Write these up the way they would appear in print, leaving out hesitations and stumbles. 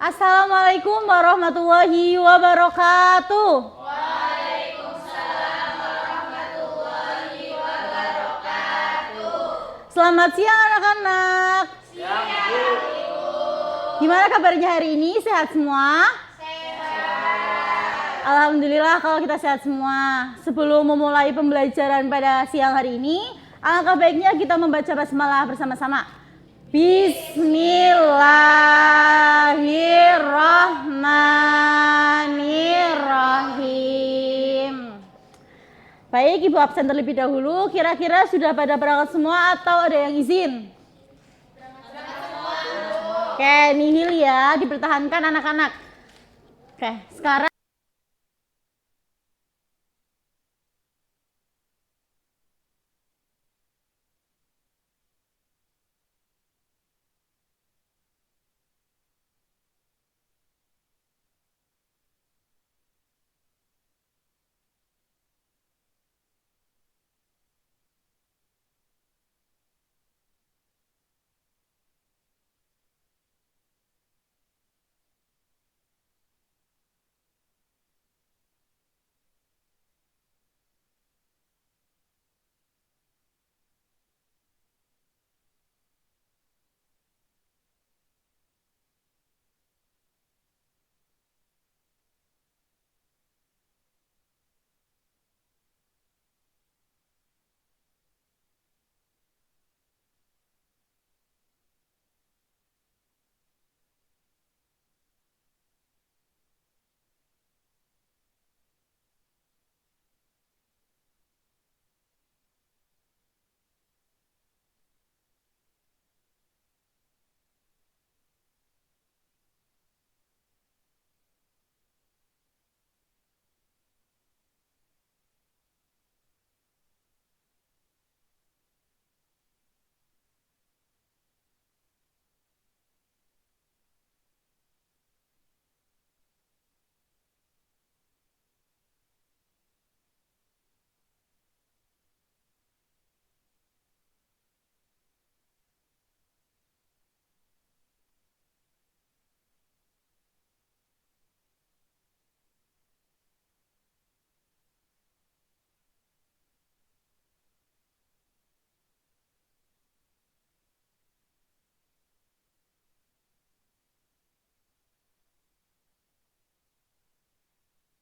Assalamualaikum warahmatullahi wabarakatuh. Waalaikumsalam warahmatullahi wabarakatuh. Selamat siang anak-anak. Siang, Ibu. Gimana kabarnya hari ini? Sehat semua? Sehat. Alhamdulillah kalau kita sehat semua. Sebelum memulai pembelajaran pada siang hari ini, alangkah baiknya kita membaca basmalah bersama-sama. Bismillahirrahmanirrahim. Baik, Ibu absen terlebih dahulu. Kira-kira sudah pada berangkat semua atau ada yang izin? Oke, nihil ya, dipertahankan anak-anak. Oke, sekarang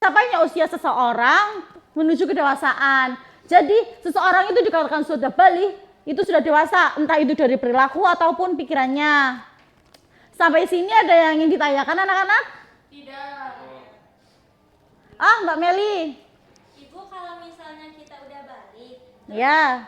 capainya usia seseorang menuju kedewasaan. Jadi seseorang itu dikatakan sudah balik, itu sudah dewasa, entah itu dari perilaku ataupun pikirannya. Sampai sini ada yang ingin ditanyakan anak-anak? Tidak. Mbak Meli. Ibu, kalau misalnya kita udah balik, Ya.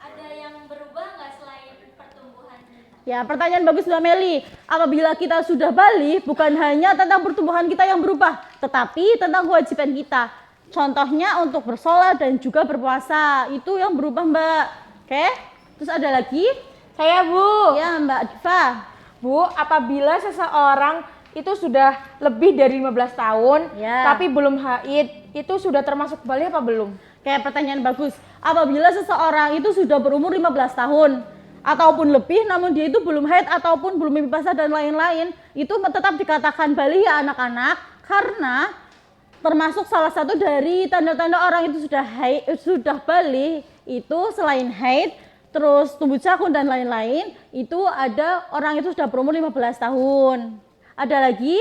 ada yang berubah nggak selain pertumbuhan kita? Ya, pertanyaan bagus Mbak Meli. Apabila kita sudah balik, bukan hanya tentang pertumbuhan kita yang berubah, tetapi tentang kewajiban kita. Contohnya untuk bersolat dan juga berpuasa, itu yang berubah Mbak. Oke? Terus ada lagi? Saya, Bu. Ya, Mbak Diva. Bu, apabila seseorang itu sudah lebih dari 15 tahun, Ya. tapi belum haid, itu sudah termasuk balik apa belum? Kayak pertanyaan bagus. Apabila seseorang itu sudah berumur 15 tahun ataupun lebih, namun dia itu belum haid ataupun belum mimpi basah dan lain-lain, itu tetap dikatakan balik ya anak-anak, karena termasuk salah satu dari tanda-tanda orang itu sudah haid, sudah balik itu selain haid, terus tumbuh jakun dan lain-lain, itu ada orang itu sudah berumur 15 tahun. Ada lagi?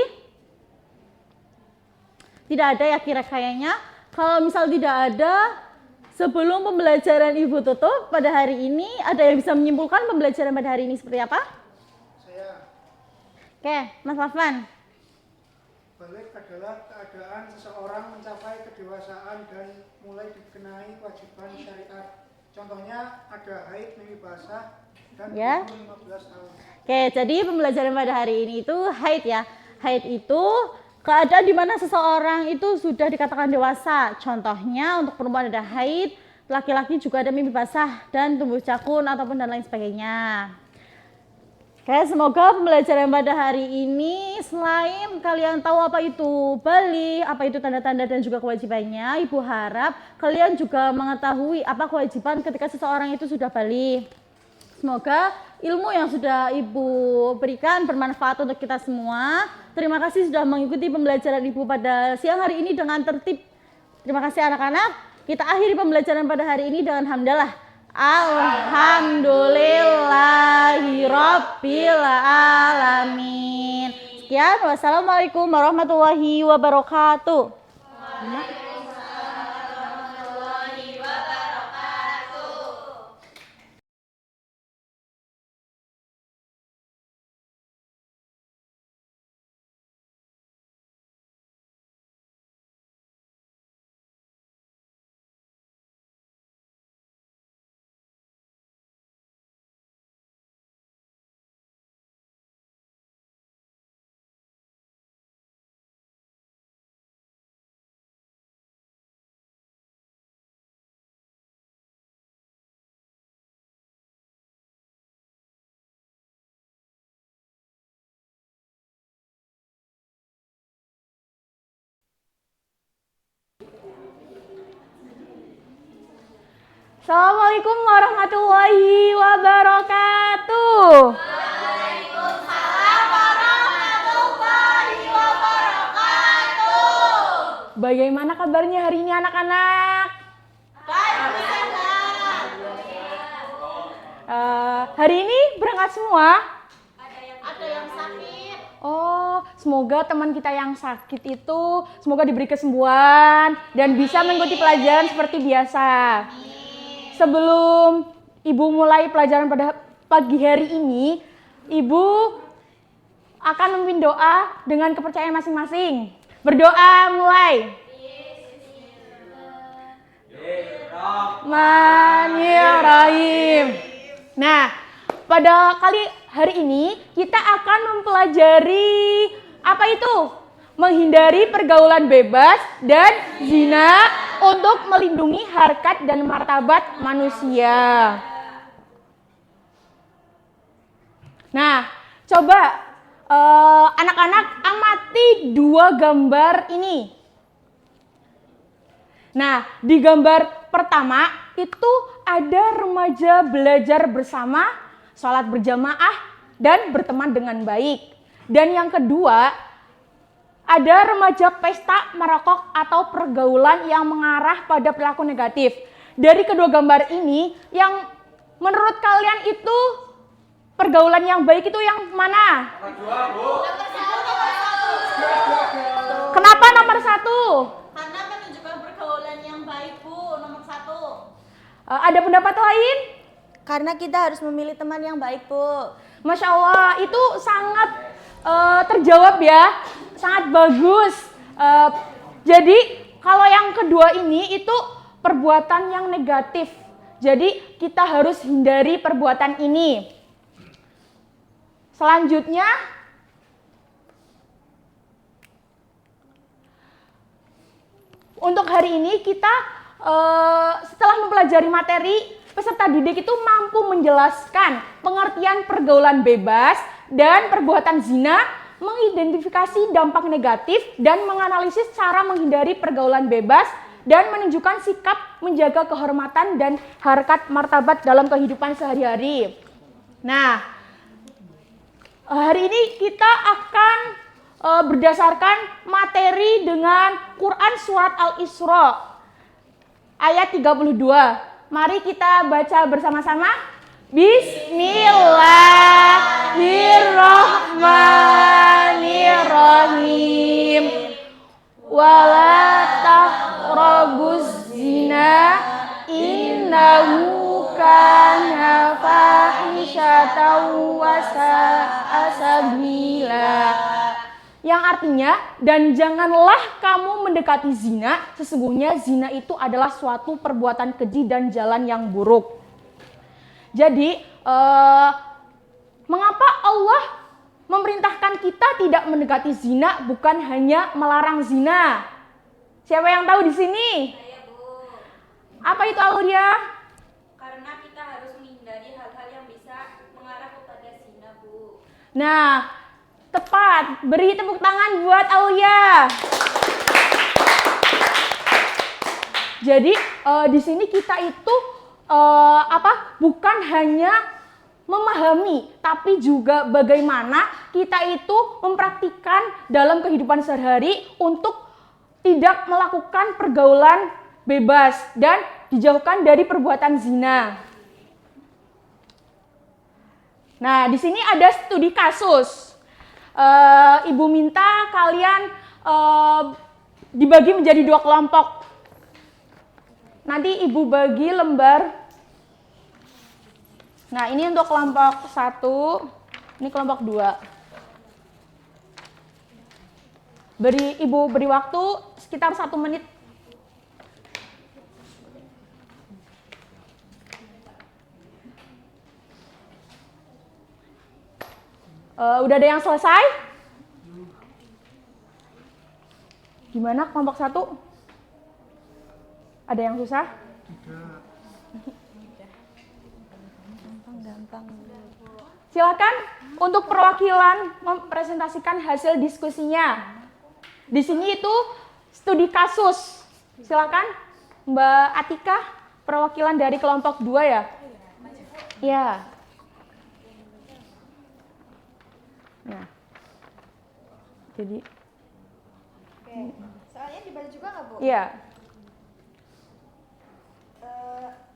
Tidak ada ya kayaknya. Kalau misal tidak ada, sebelum pembelajaran Ibu tutup pada hari ini, ada yang bisa menyimpulkan pembelajaran pada hari ini seperti apa? Saya. Oke, Mas Lafan. Balik adalah keadaan seseorang mencapai kedewasaan dan mulai dikenai kewajiban syariat. Contohnya ada haid, mimpi basah, dan Ya. umur 15 tahun. Oke, jadi pembelajaran pada hari ini itu haid ya. Haid itu keadaan di mana seseorang itu sudah dikatakan dewasa. Contohnya untuk perempuan ada haid, laki-laki juga ada mimpi basah dan tumbuh jakun ataupun dan lain sebagainya. Oke, semoga pembelajaran pada hari ini selain kalian tahu apa itu balik, apa itu tanda-tanda dan juga kewajibannya, Ibu harap kalian juga mengetahui apa kewajiban ketika seseorang itu sudah balik. Semoga ilmu yang sudah Ibu berikan bermanfaat untuk kita semua. Terima kasih sudah mengikuti pembelajaran Ibu pada siang hari ini dengan tertib. Terima kasih anak-anak. Kita akhiri pembelajaran pada hari ini dengan hamdalah. Alhamdulillahirabbil alamin. Sekian, wassalamualaikum warahmatullahi wabarakatuh. Assalamualaikum warahmatullahi wabarakatuh. Waalaikumsalam warahmatullahi wabarakatuh. Bagaimana kabarnya hari ini anak-anak? Hari ini berangkat semua? Ada yang sakit. Oh, semoga teman kita yang sakit itu semoga diberi kesembuhan dan bisa mengikuti pelajaran seperti biasa. Sebelum Ibu mulai pelajaran pada pagi hari ini, Ibu akan memimpin doa dengan kepercayaan masing-masing. Berdoa mulai. Bismillahirrahmanirrahim. Nah, pada kali hari ini kita akan mempelajari apa itu? Menghindari pergaulan bebas dan zina untuk melindungi harkat dan martabat manusia. Nah, coba anak-anak amati dua gambar ini. Nah, di gambar pertama itu ada remaja belajar bersama, sholat berjamaah, dan berteman dengan baik. Dan yang kedua, ada remaja pesta merokok atau pergaulan yang mengarah pada perilaku negatif. Dari kedua gambar ini, yang menurut kalian itu pergaulan yang baik itu yang mana? Kenapa nomor 1? Karena menunjukkan pergaulan yang baik, Bu, nomor 1. Ada pendapat lain? Karena kita harus memilih teman yang baik, Bu. Masya Allah, itu sangat terjawab ya, sangat bagus. Jadi kalau yang kedua ini itu perbuatan yang negatif. Jadi kita harus hindari perbuatan ini. Selanjutnya, untuk hari ini kita setelah mempelajari materi, peserta didik itu mampu menjelaskan pengertian pergaulan bebas dan perbuatan zina, mengidentifikasi dampak negatif, dan menganalisis cara menghindari pergaulan bebas, dan menunjukkan sikap menjaga kehormatan dan harkat martabat dalam kehidupan sehari-hari. Nah, hari ini kita akan berdasarkan materi dengan Quran Surat Al-Isra ayat 32. Mari kita baca bersama-sama. Bismillahirrahmanirrahim. Wala taqrabuz zina innahu kana fahisyatan wa sa'a sabila. Yang artinya, dan janganlah kamu mendekati zina, sesungguhnya zina itu adalah suatu perbuatan keji dan jalan yang buruk. Jadi, mengapa Allah memerintahkan kita tidak mendekati zina, bukan hanya melarang zina? Siapa yang tahu di sini? Saya, Bu. Apa itu, Aulia? Karena kita harus menghindari hal-hal yang bisa mengarah kepada zina, Bu. Nah, tepat. Beri tepuk tangan buat Aulia. Jadi di sini kita itu bukan hanya memahami, tapi juga bagaimana kita itu mempraktikkan dalam kehidupan sehari-hari untuk tidak melakukan pergaulan bebas dan dijauhkan dari perbuatan zina. Nah, di sini ada studi kasus. Ibu minta kalian dibagi menjadi 2 kelompok. Nanti ibu bagi lembar. Nah, ini untuk kelompok 1, ini kelompok 2. Ibu beri waktu sekitar 1 menit. Udah ada yang selesai? Gimana kelompok 1? Ada yang susah? Silakan untuk perwakilan mempresentasikan hasil diskusinya. Di sini itu studi kasus. Silakan Mbak Atika, perwakilan dari kelompok 2 ya? Iya. Nah. Jadi Oke. Soalnya dibaca juga nggak, Bu? iya.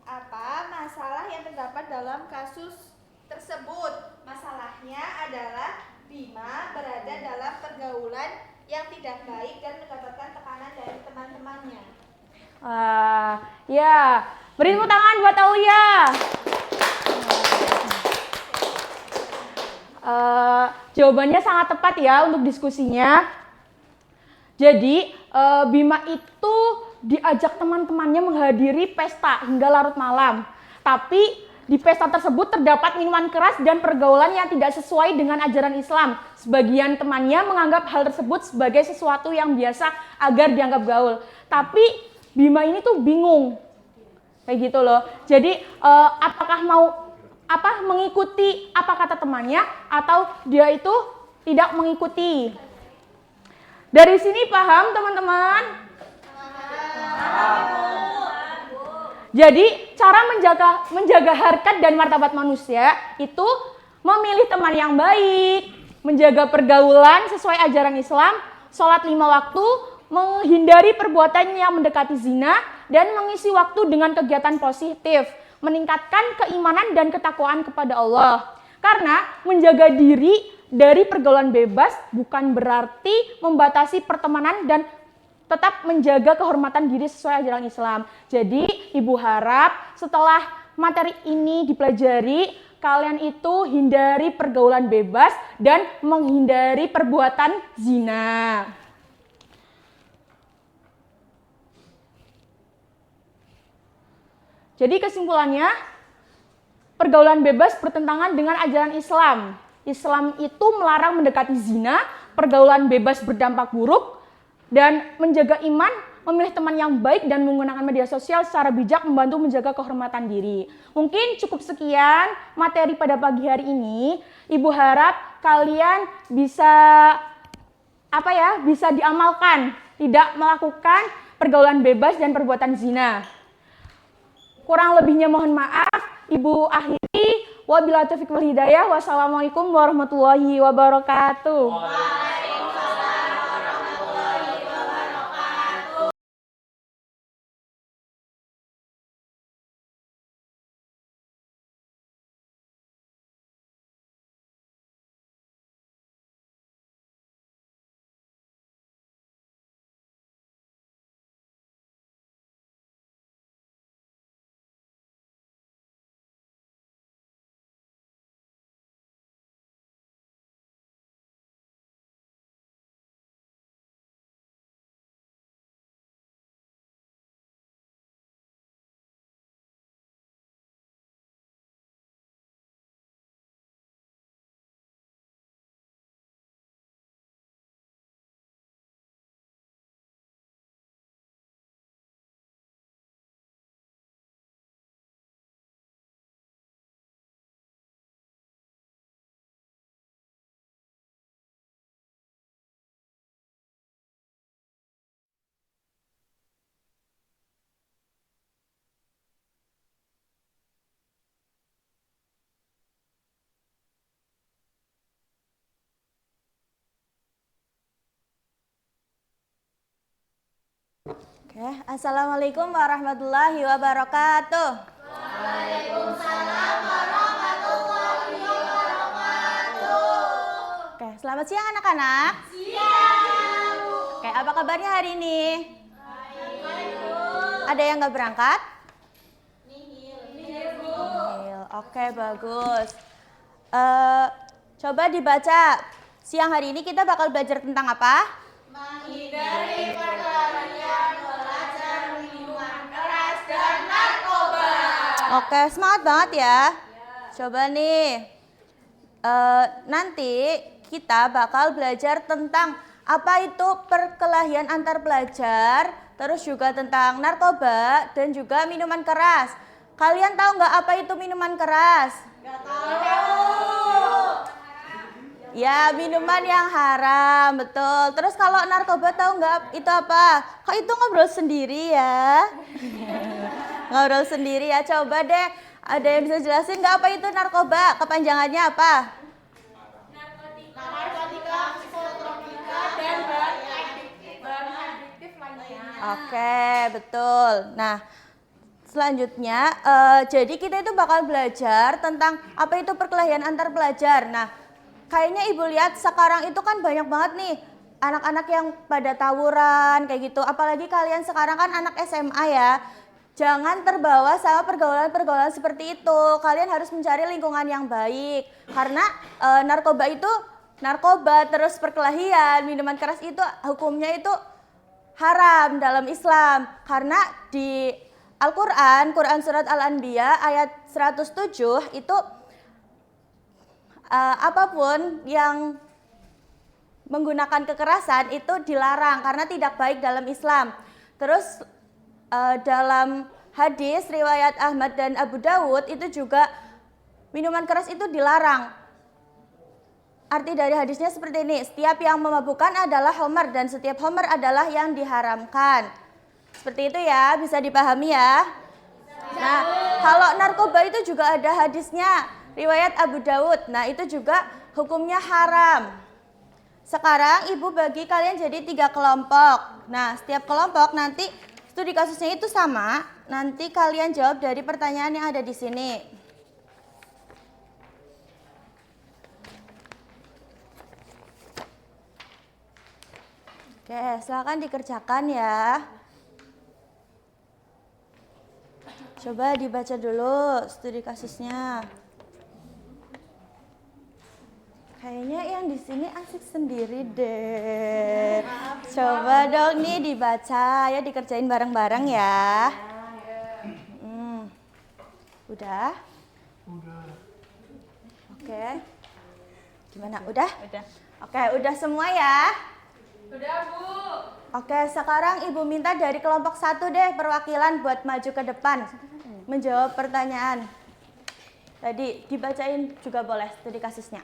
Apa masalah yang terdapat dalam kasus tersebut? Masalahnya adalah Bima berada dalam pergaulan yang tidak baik dan mendapatkan tekanan dari teman-temannya. Ya. Beri tepuk tangan buat Aulia. Jawabannya sangat tepat ya untuk diskusinya. Jadi Bima itu diajak teman-temannya menghadiri pesta hingga larut malam. Tapi di pesta tersebut terdapat minuman keras dan pergaulan yang tidak sesuai dengan ajaran Islam. Sebagian temannya menganggap hal tersebut sebagai sesuatu yang biasa agar dianggap gaul. Tapi Bima ini tuh bingung. Kayak gitu loh. Jadi apakah mau mengikuti apa kata temannya atau dia itu tidak mengikuti. Dari sini paham teman-teman? Jadi cara menjaga harkat dan martabat manusia itu memilih teman yang baik, menjaga pergaulan sesuai ajaran Islam, sholat 5 waktu, menghindari perbuatan yang mendekati zina, dan mengisi waktu dengan kegiatan positif, meningkatkan keimanan dan ketakwaan kepada Allah. Karena menjaga diri dari pergaulan bebas bukan berarti membatasi pertemanan dan tetap menjaga kehormatan diri sesuai ajaran Islam. Jadi, Ibu harap setelah materi ini dipelajari, kalian itu hindari pergaulan bebas dan menghindari perbuatan zina. Jadi kesimpulannya, pergaulan bebas bertentangan dengan ajaran Islam. Islam itu melarang mendekati zina, pergaulan bebas berdampak buruk, dan menjaga iman, memilih teman yang baik, dan menggunakan media sosial secara bijak membantu menjaga kehormatan diri. Mungkin cukup sekian materi pada pagi hari ini. Ibu harap kalian bisa bisa diamalkan, tidak melakukan pergaulan bebas dan perbuatan zina. Kurang lebihnya mohon maaf. Ibu akhiri, wabillahi taufiq wal hidayah. Wassalamualaikum warahmatullahi wabarakatuh. Oke, Assalamualaikum warahmatullahi wabarakatuh. Oke, selamat siang anak-anak. Siang. Oke, apa kabarnya hari ini? Ada yang nggak berangkat? Nihil. Oke, bagus. Coba dibaca. Siang hari ini kita bakal belajar tentang apa? Menghindari perkelahian, belajar minuman keras dan narkoba. Oke, semangat banget ya. Coba nih, nanti kita bakal belajar tentang apa itu perkelahian antar pelajar, terus juga tentang narkoba dan juga minuman keras. Kalian tahu nggak apa itu minuman keras? Nggak tahu. Ya, minuman yang haram, betul. Terus kalau narkoba tahu nggak itu apa? Kok itu ngobrol sendiri ya? Ngobrol sendiri ya, coba deh. Ada yang bisa jelasin nggak apa itu narkoba? Kepanjangannya apa? Narkotika, psikotropika, dan bahan adiktif lainnya. Oke, betul. Nah, selanjutnya, jadi kita itu bakal belajar tentang apa itu perkelahian antar pelajar. Nah, kayaknya Ibu lihat sekarang itu kan banyak banget nih anak-anak yang pada tawuran kayak gitu. Apalagi kalian sekarang kan anak SMA ya. Jangan terbawa sama pergaulan-pergaulan seperti itu. Kalian harus mencari lingkungan yang baik. Karena narkoba itu, narkoba terus perkelahian, minuman keras itu hukumnya itu haram dalam Islam. Karena di Al-Quran, Quran Surat Al-Anbiya ayat 107 itu apapun yang menggunakan kekerasan itu dilarang karena tidak baik dalam Islam. Terus dalam hadis riwayat Ahmad dan Abu Dawud itu juga minuman keras itu dilarang. Arti dari hadisnya seperti ini, setiap yang memabukkan adalah homer dan setiap homer adalah yang diharamkan. Seperti itu ya, bisa dipahami ya. Nah, kalau narkoba itu juga ada hadisnya, riwayat Abu Dawud. Nah, itu juga hukumnya haram. Sekarang Ibu bagi kalian jadi 3 kelompok. Nah, setiap kelompok nanti studi kasusnya itu sama. Nanti kalian jawab dari pertanyaan yang ada di sini. Oke, silakan dikerjakan ya. Coba dibaca dulu studi kasusnya. Kayaknya yang di sini asik sendiri deh. Coba dong nih dibaca ya, dikerjain bareng-bareng ya. Udah? Udah. Oke. Gimana? Udah? Udah. Oke, udah semua ya? Udah, Bu. Oke, sekarang Ibu minta dari kelompok 1 deh perwakilan buat maju ke depan menjawab pertanyaan. Tadi dibacain juga boleh studi kasusnya.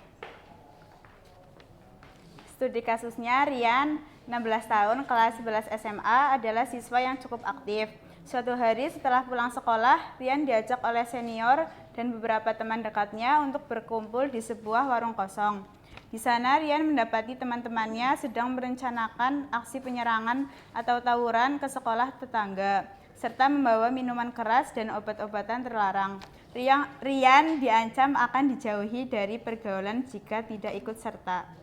Studi kasusnya Rian, 16 tahun, kelas 11 SMA, adalah siswa yang cukup aktif. Suatu hari setelah pulang sekolah, Rian diajak oleh senior dan beberapa teman dekatnya untuk berkumpul di sebuah warung kosong. Di sana Rian mendapati teman-temannya sedang merencanakan aksi penyerangan atau tawuran ke sekolah tetangga, serta membawa minuman keras dan obat-obatan terlarang. Rian diancam akan dijauhi dari pergaulan jika tidak ikut serta.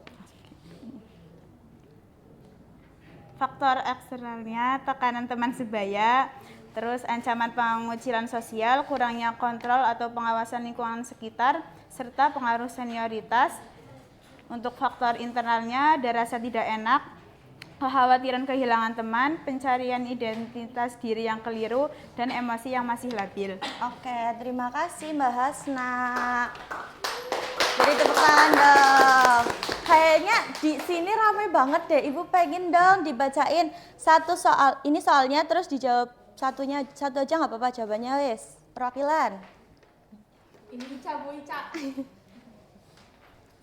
Faktor eksternalnya tekanan teman sebaya, terus ancaman pengucilan sosial, kurangnya kontrol atau pengawasan lingkungan sekitar, serta pengaruh senioritas. Untuk faktor internalnya ada rasa tidak enak, kekhawatiran kehilangan teman, pencarian identitas diri yang keliru, dan emosi yang masih labil. Oke, terima kasih Mbak Hasna. Beri tepuk tangan dong. Kayaknya di sini ramai banget deh. Ibu pengen dong dibacain satu soal. Ini soalnya terus dijawab satu aja nggak apa-apa jawabannya wes. Perwakilan. Ini Ica, Bu Ica.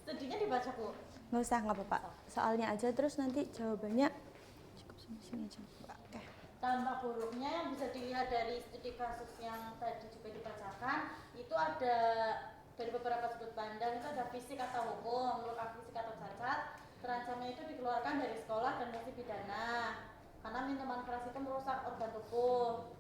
Studinya dibaca, Bu. Nggak usah, nggak apa-apa. Soalnya aja terus nanti jawabannya cukup sampai sini aja. Oke. Tambah hurufnya yang bisa dilihat dari studi kasus yang tadi juga dibacakan, itu ada dari beberapa sudut pandang, itu ada fisik atau hukum, merupakan fisik atau cacat, terancamnya itu dikeluarkan dari sekolah dan sanksi pidana. Karena minuman keras itu merusak tubuh.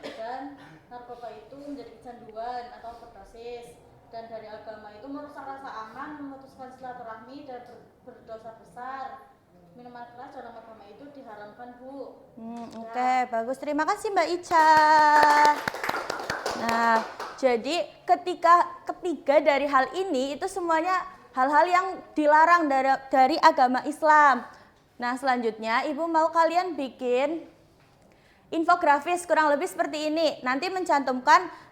Dan narkoba itu menjadi kecanduan atau overdosis. Dan dari agama itu merusak rasa aman, memutuskan silaturahmi dan berdosa besar. Minuman keras dalam agama itu diharamkan, Bu. Oke, bagus. Terima kasih Mbak Ica. Nah, jadi ketiga dari hal ini itu semuanya hal-hal yang dilarang dari agama Islam. Nah, selanjutnya Ibu mau kalian bikin infografis kurang lebih seperti ini. Nanti mencantumkan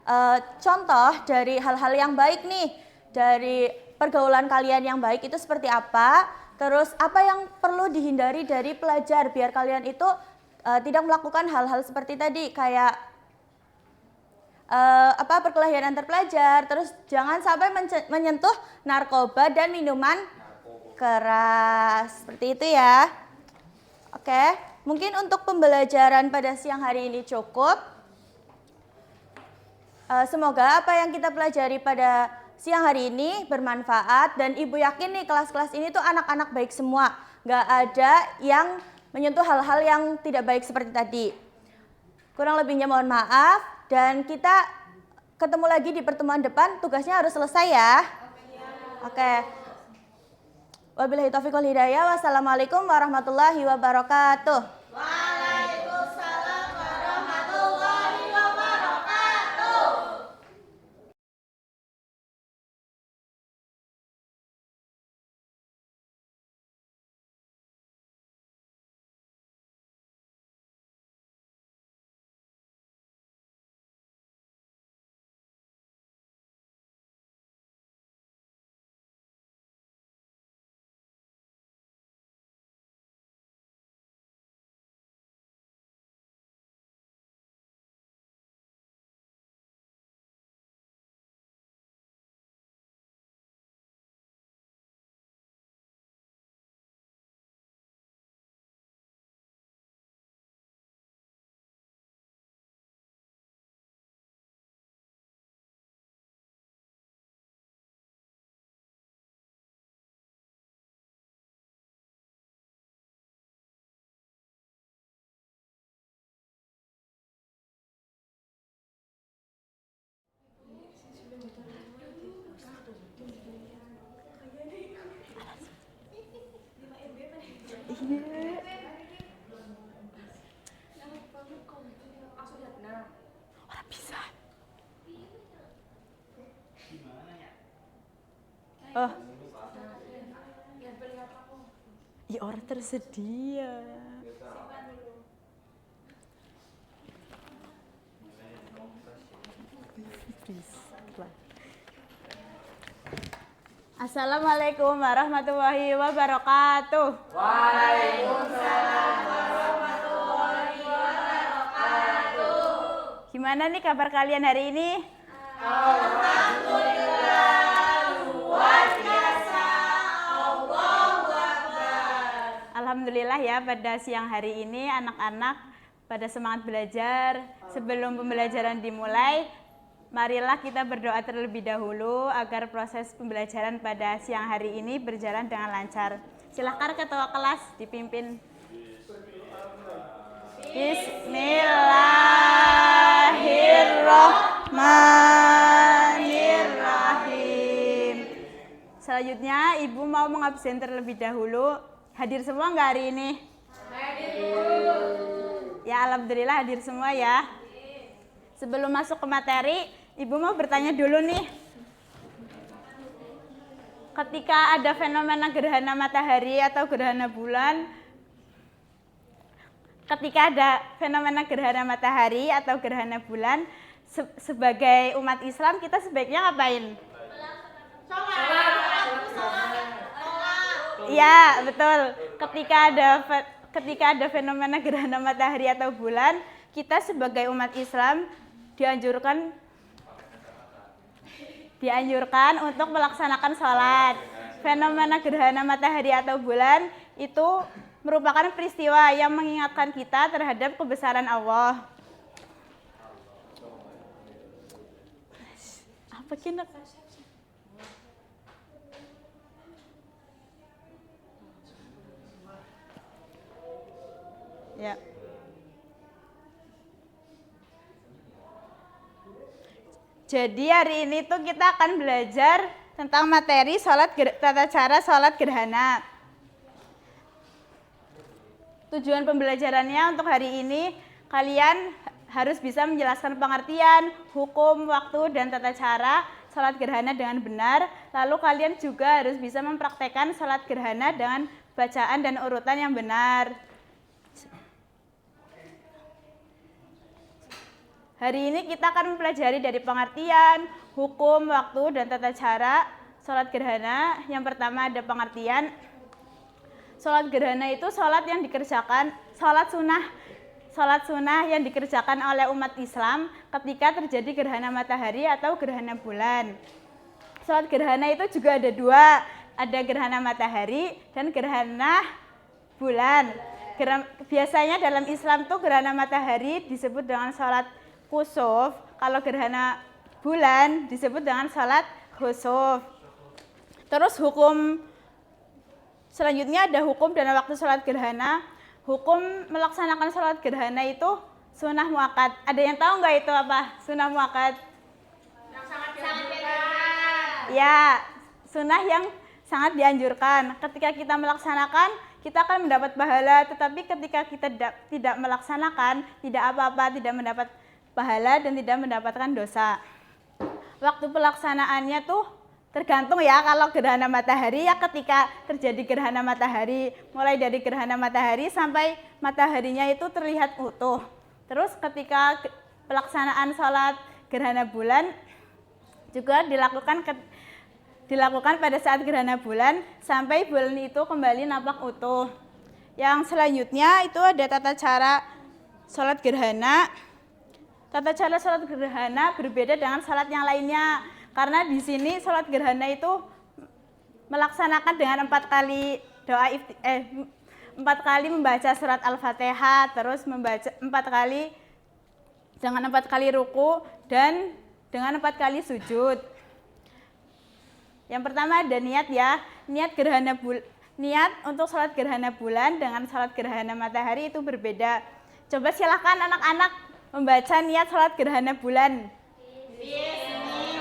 contoh dari hal-hal yang baik nih, dari pergaulan kalian yang baik itu seperti apa, terus apa yang perlu dihindari dari pelajar biar kalian itu tidak melakukan hal-hal seperti tadi kayak perkelahian antar pelajar, terus jangan sampai menyentuh narkoba dan minuman keras. Seperti itu ya. Oke, mungkin untuk pembelajaran pada siang hari ini cukup. Semoga apa yang kita pelajari pada siang hari ini bermanfaat dan Ibu yakin nih kelas-kelas ini tuh anak-anak baik semua. Nggak ada yang menyentuh hal-hal yang tidak baik seperti tadi. Kurang lebihnya mohon maaf dan kita ketemu lagi di pertemuan depan, tugasnya harus selesai ya. Oke. Wabillahi taufiq wal hidayah. Wassalamualaikum warahmatullahi wabarakatuh. Waalaikumsalam warahmatullahi wabarakatuh. Orang bisa. Oh. Ya orang tersedia. Assalamualaikum warahmatullahi wabarakatuh. Waalaikumsalam warahmatullahi wabarakatuh. Gimana nih kabar kalian hari ini? Alhamdulillah ya, pada siang hari ini anak-anak pada semangat belajar. Sebelum pembelajaran dimulai, marilah kita berdoa terlebih dahulu agar proses pembelajaran pada siang hari ini berjalan dengan lancar. Silahkan ketua kelas dipimpin. Bismillahirrahmanirrahim. Selanjutnya Ibu mau mengabsen terlebih dahulu. Hadir semua nggak hari ini? Hadir. Ya alhamdulillah hadir semua ya. Sebelum masuk ke materi, Ibu mau bertanya dulu nih. Ketika ada fenomena gerhana matahari atau gerhana bulan, sebagai umat Islam kita sebaiknya ngapain? Ya, betul. Ketika ada fenomena gerhana matahari atau bulan, kita sebagai umat Islam dianjurkan untuk melaksanakan sholat. Fenomena gerhana matahari atau bulan itu merupakan peristiwa yang mengingatkan kita terhadap kebesaran Allah. Apa kena? Ya. Jadi hari ini tuh kita akan belajar tentang materi tata cara sholat gerhana. Tujuan pembelajarannya untuk hari ini, kalian harus bisa menjelaskan pengertian, hukum, waktu, dan tata cara sholat gerhana dengan benar. Lalu kalian juga harus bisa mempraktekkan sholat gerhana dengan bacaan dan urutan yang benar. Hari ini kita akan mempelajari dari pengertian, hukum, waktu, dan tata cara sholat gerhana. Yang pertama ada pengertian. Sholat gerhana itu sholat yang dikerjakan, sholat sunnah yang dikerjakan oleh umat Islam ketika terjadi gerhana matahari atau gerhana bulan. Sholat gerhana itu juga ada dua, ada gerhana matahari dan gerhana bulan. Biasanya dalam Islam tuh gerhana matahari disebut dengan sholat kusuf, kalau gerhana bulan disebut dengan sholat khusuf. Terus hukum selanjutnya ada hukum dan waktu sholat gerhana. Hukum melaksanakan sholat gerhana itu sunnah muakkad. Ada yang tahu nggak itu apa sunnah muakkad? Yang sangat dianjurkan. Ya, sunnah yang sangat dianjurkan. Ketika kita melaksanakan, kita akan mendapat pahala. Tetapi ketika kita tidak melaksanakan, tidak apa-apa, tidak mendapat pahala dan tidak mendapatkan dosa. Waktu pelaksanaannya tuh tergantung ya, kalau gerhana matahari ya ketika terjadi gerhana matahari, mulai dari gerhana matahari sampai mataharinya itu terlihat utuh. Terus ketika pelaksanaan sholat gerhana bulan juga dilakukan pada saat gerhana bulan sampai bulan itu kembali nampak utuh. Yang selanjutnya itu ada tata cara sholat gerhana. Tata cara sholat gerhana berbeda dengan sholat yang lainnya, karena di sini sholat gerhana itu melaksanakan dengan 4 kali membaca surat Al-Fatihah, terus membaca 4 kali dengan 4 kali ruku dan dengan 4 kali sujud. Yang pertama ada niat ya, niat untuk sholat gerhana bulan dengan sholat gerhana matahari itu berbeda. Coba silahkan anak-anak membaca niat sholat gerhana bulan. Bismillahirrahmanirrahim.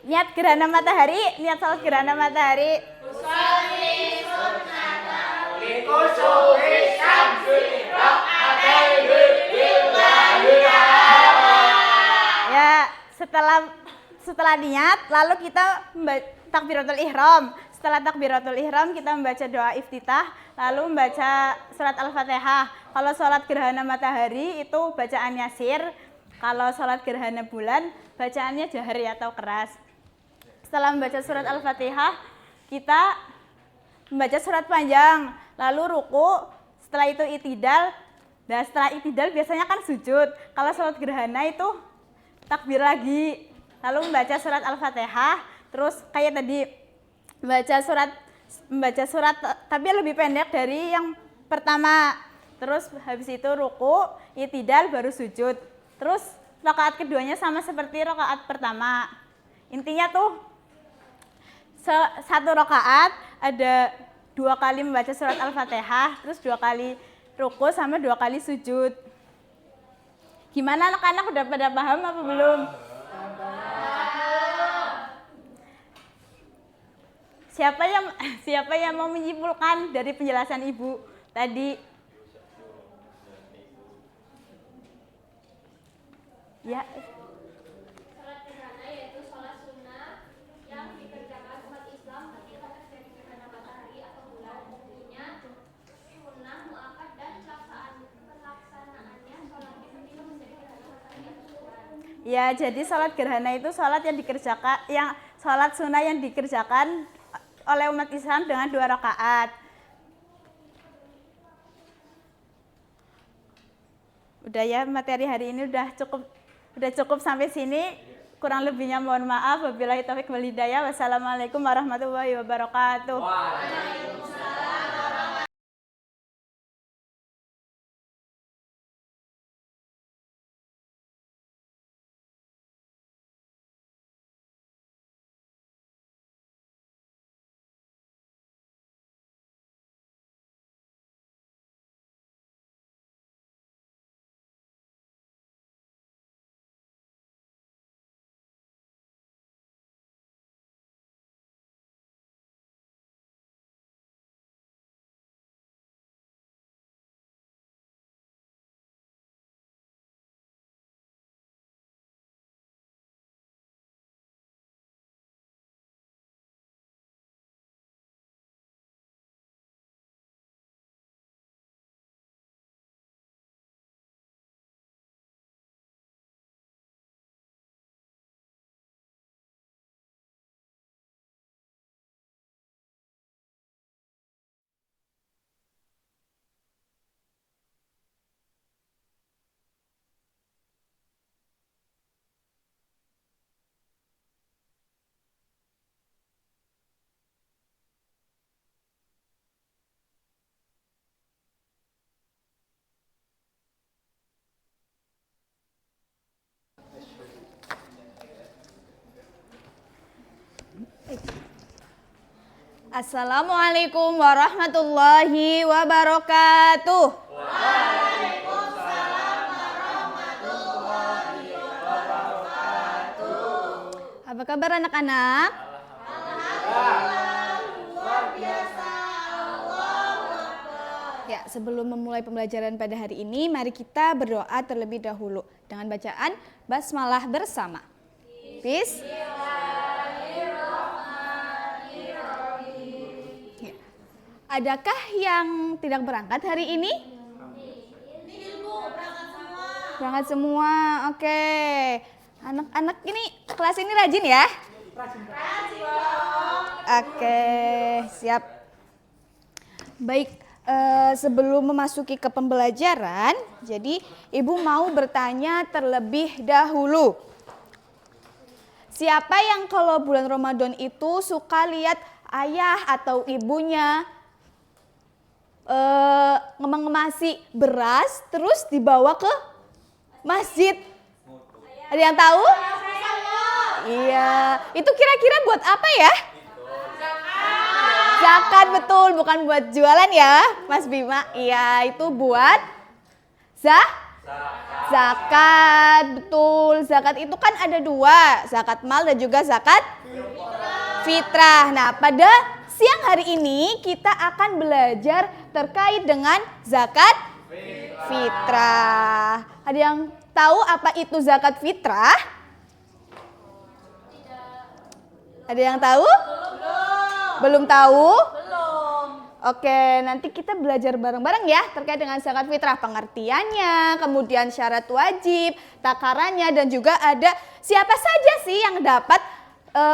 Niat gerhana matahari, niat sholat gerhana matahari. Ya, setelah niat, lalu kita takbiratul ihram. Setelah takbiratul ihram kita membaca doa iftitah, lalu membaca surat Al-Fatihah. Kalau sholat gerhana matahari itu bacaannya sir, kalau sholat gerhana bulan bacaannya jahri atau keras. Setelah membaca surat Al-Fatihah, kita membaca surat panjang, lalu ruku, setelah itu itidal. Nah, setelah itidal biasanya kan sujud. Kalau sholat gerhana itu takbir lagi, lalu membaca surat Al-Fatihah, terus kayak tadi membaca surat tapi lebih pendek dari yang pertama. Terus habis itu ruku, itidal, baru sujud. Terus rakaat keduanya sama seperti rakaat pertama. Intinya tuh satu rakaat ada 2 kali membaca surat Al-Fatihah, terus 2 kali ruku sama 2 kali sujud. Gimana anak-anak, udah pada paham apa belum? Siapa yang mau menyimpulkan dari penjelasan Ibu tadi? Ya. Sholat gerhana yaitu sholat sunnah yang dikerjakan umat Islam ketika terjadi gerhana matahari atau bulan. Intinya sunnah muakkad dan pelaksanaannya sholat ketika menjadi gerhana matahari atau bulan. Ya, jadi sholat gerhana itu sholat sholat sunnah yang dikerjakan oleh umat Islam dengan 2 rakaat. Udah ya, materi hari ini udah cukup sampai sini. Kurang lebihnya mohon maaf. Wabillahi taufiq wal hidayah. Wassalamualaikum warahmatullahi wabarakatuh. Assalamualaikum warahmatullahi wabarakatuh. Apa kabar anak-anak? Ya, sebelum memulai pembelajaran pada hari ini, mari kita berdoa terlebih dahulu dengan bacaan basmalah bersama. Ya. Adakah yang tidak berangkat hari ini? Berangkat semua. Oke. Anak-anak ini kelas ini rajin ya? Oke, siap. Baik, sebelum memasuki ke pembelajaran, jadi Ibu mau bertanya terlebih dahulu. Siapa yang kalau bulan Ramadan itu suka lihat ayah atau ibunya ngemasi beras terus dibawa ke masjid? Ada yang tahu? Iya, itu kira-kira buat apa ya? Zakat, betul, bukan buat jualan ya, Mas Bima. Iya, itu buat zakat, betul. Zakat itu kan ada dua, zakat mal dan juga zakat fitrah. Nah, pada siang hari ini kita akan belajar terkait dengan zakat fitrah. Ada yang tahu apa itu zakat fitrah? Ada yang tahu? Belum tahu? Belum. Oke, nanti kita belajar bareng-bareng ya terkait dengan zakat fitrah, pengertiannya, kemudian syarat wajib, takarannya, dan juga ada siapa saja sih yang dapat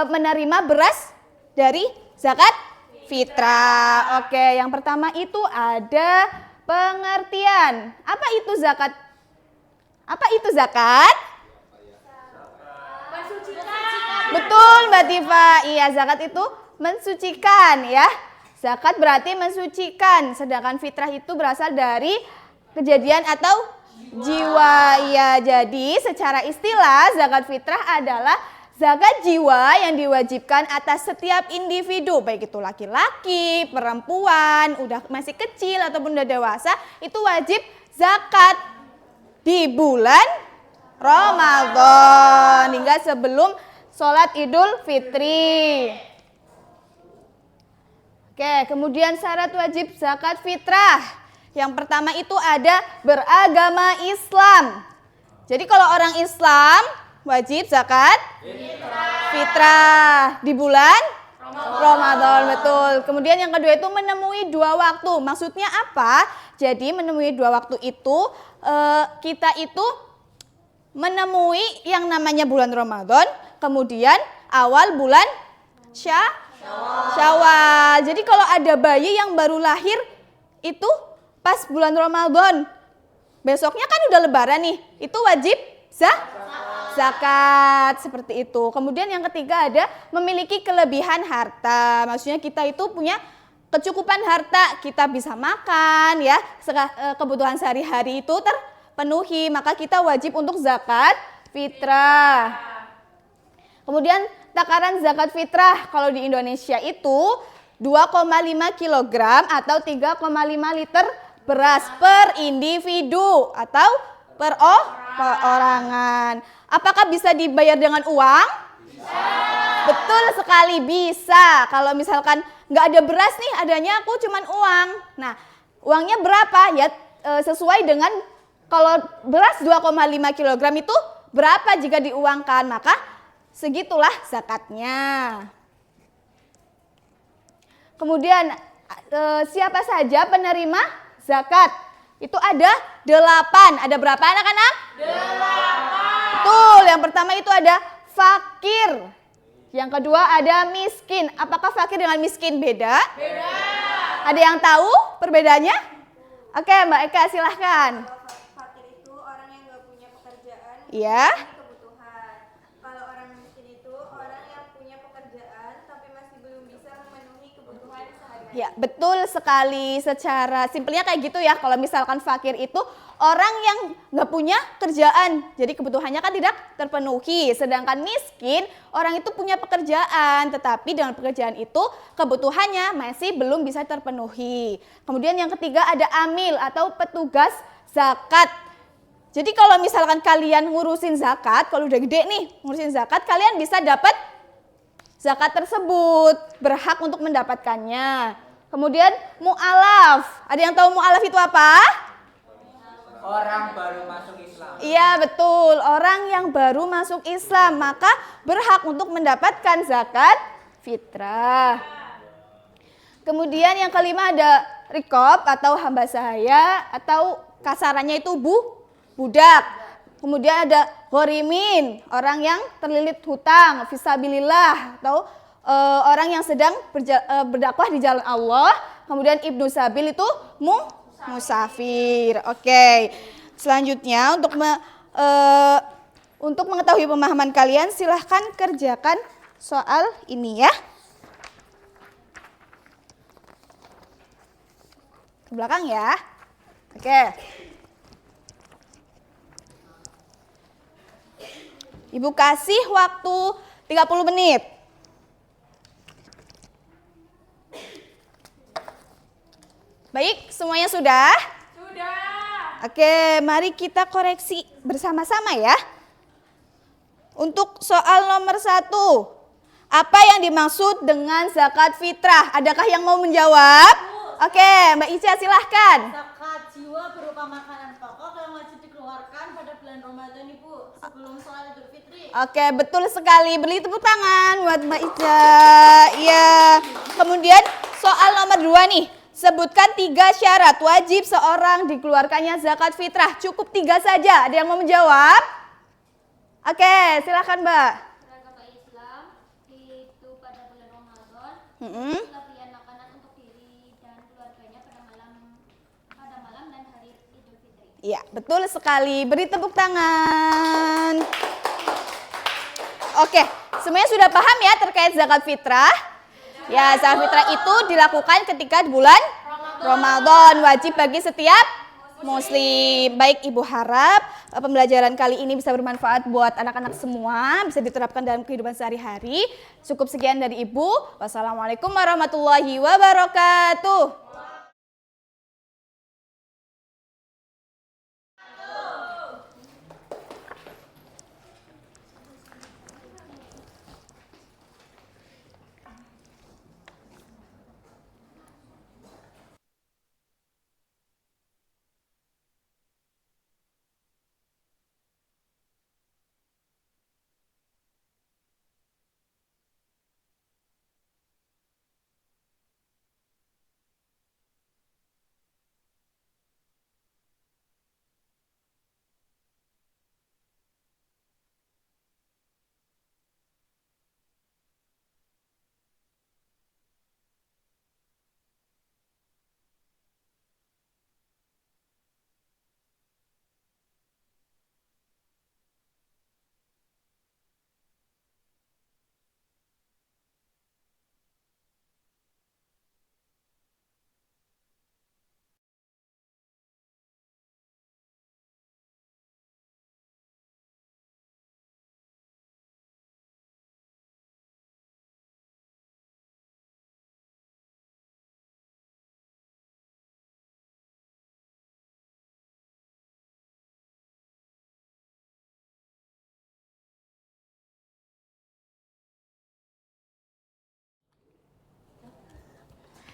menerima beras dari zakat fitrah. Oke, yang pertama itu ada pengertian. Apa itu zakat? Apa itu zakat? Betul Mbak Tifa. Iya, zakat itu mensucikan ya. Zakat berarti mensucikan, sedangkan fitrah itu berasal dari kejadian atau jiwa. Iya, jadi secara istilah zakat fitrah adalah zakat jiwa yang diwajibkan atas setiap individu, baik itu laki-laki, perempuan, udah masih kecil ataupun udah dewasa, itu wajib zakat di bulan Ramadan hingga sebelum sholat Idul Fitri. Oke, kemudian syarat wajib zakat fitrah. Yang pertama itu ada beragama Islam. Jadi kalau orang Islam wajib zakat fitrah di bulan Ramadan, betul. Kemudian yang kedua itu menemui 2 waktu. Maksudnya apa? Jadi menemui 2 waktu itu kita itu menemui yang namanya bulan Ramadan, kemudian awal bulan Syawal. Jadi kalau ada bayi yang baru lahir itu pas bulan Ramadan, besoknya kan udah lebaran nih, itu wajib zakat, seperti itu. Kemudian yang ketiga ada memiliki kelebihan harta. Maksudnya kita itu punya kecukupan harta, kita bisa makan ya, kebutuhan sehari-hari itu terpenuhi, maka kita wajib untuk zakat fitrah. Kemudian takaran zakat fitrah kalau di Indonesia itu 2,5 kg atau 3,5 liter beras per individu atau perorangan. Apakah bisa dibayar dengan uang? Bisa. Betul sekali, bisa. Kalau misalkan nggak ada beras nih, adanya aku cuman uang. Nah, uangnya berapa? Ya sesuai dengan kalau beras 2,5 kg itu berapa jika diuangkan, maka segitulah zakatnya. Kemudian siapa saja penerima zakat? Itu ada 8. Ada berapa anak-anak? 8. Betul, yang pertama itu ada fakir. Yang kedua ada miskin. Apakah fakir dengan miskin beda? Beda. Ada yang tahu perbedaannya? Oke, Mbak Eka silahkan. Fakir itu orang yang nggak punya pekerjaan, Iya. kebutuhan. Kalau orang miskin itu orang yang punya pekerjaan tapi masih belum bisa memenuhi kebutuhan sehari-hari. Ya, betul sekali. Secara simpelnya kayak gitu ya. Kalau misalkan fakir itu orang yang nggak punya kerjaan, jadi kebutuhannya kan tidak terpenuhi. Sedangkan miskin, orang itu punya pekerjaan, tetapi dengan pekerjaan itu kebutuhannya masih belum bisa terpenuhi. Kemudian yang ketiga ada amil atau petugas zakat. Jadi kalau misalkan kalian ngurusin zakat, kalau udah gede nih ngurusin zakat, kalian bisa dapat zakat tersebut, berhak untuk mendapatkannya. Kemudian mu'alaf. Ada yang tahu mu'alaf itu apa? Orang baru masuk Islam. Iya betul, orang yang baru masuk Islam maka berhak untuk mendapatkan zakat fitrah. Kemudian yang kelima ada rikob atau hamba sahaya atau kasarannya itu budak. Kemudian ada ghorimin, orang yang terlilit hutang, fisabilillah atau orang yang sedang berdakwah di jalan Allah. Kemudian ibnu sabil itu musafir. Oke. Selanjutnya untuk mengetahui pemahaman kalian silahkan kerjakan soal ini ya. Ke belakang ya. Oke. Ibu kasih waktu 30 menit. Baik, semuanya sudah? Sudah. Oke, mari kita koreksi bersama-sama ya. Untuk soal nomor 1, apa yang dimaksud dengan zakat fitrah? Adakah yang mau menjawab? Oke, Mbak Ica silahkan. Zakat jiwa berupa makanan pokok yang wajib dikeluarkan pada bulan Ramadan Ibu sebelum sholat Idul Fitri. Oke, betul sekali. Beri tepuk tangan buat Mbak Ica. Iya. Kemudian soal nomor 2 nih. Sebutkan 3 syarat wajib seorang dikeluarkannya zakat fitrah. Cukup 3 saja. Ada yang mau menjawab? Oke, silakan Mbak. Beragama Islam itu pada bulan Ramadan. Mm-mm. Pembelian makanan untuk diri dan keluarganya pada malam dan hari Idul Fitri. Iya, betul sekali. Beri tepuk tangan. Oke, semuanya sudah paham ya terkait zakat fitrah? Ya, zakat fitrah itu dilakukan ketika di bulan Ramadan, wajib bagi setiap muslim. Baik, Ibu harap pembelajaran kali ini bisa bermanfaat buat anak-anak semua, bisa diterapkan dalam kehidupan sehari-hari. Cukup sekian dari Ibu. Wassalamualaikum warahmatullahi wabarakatuh.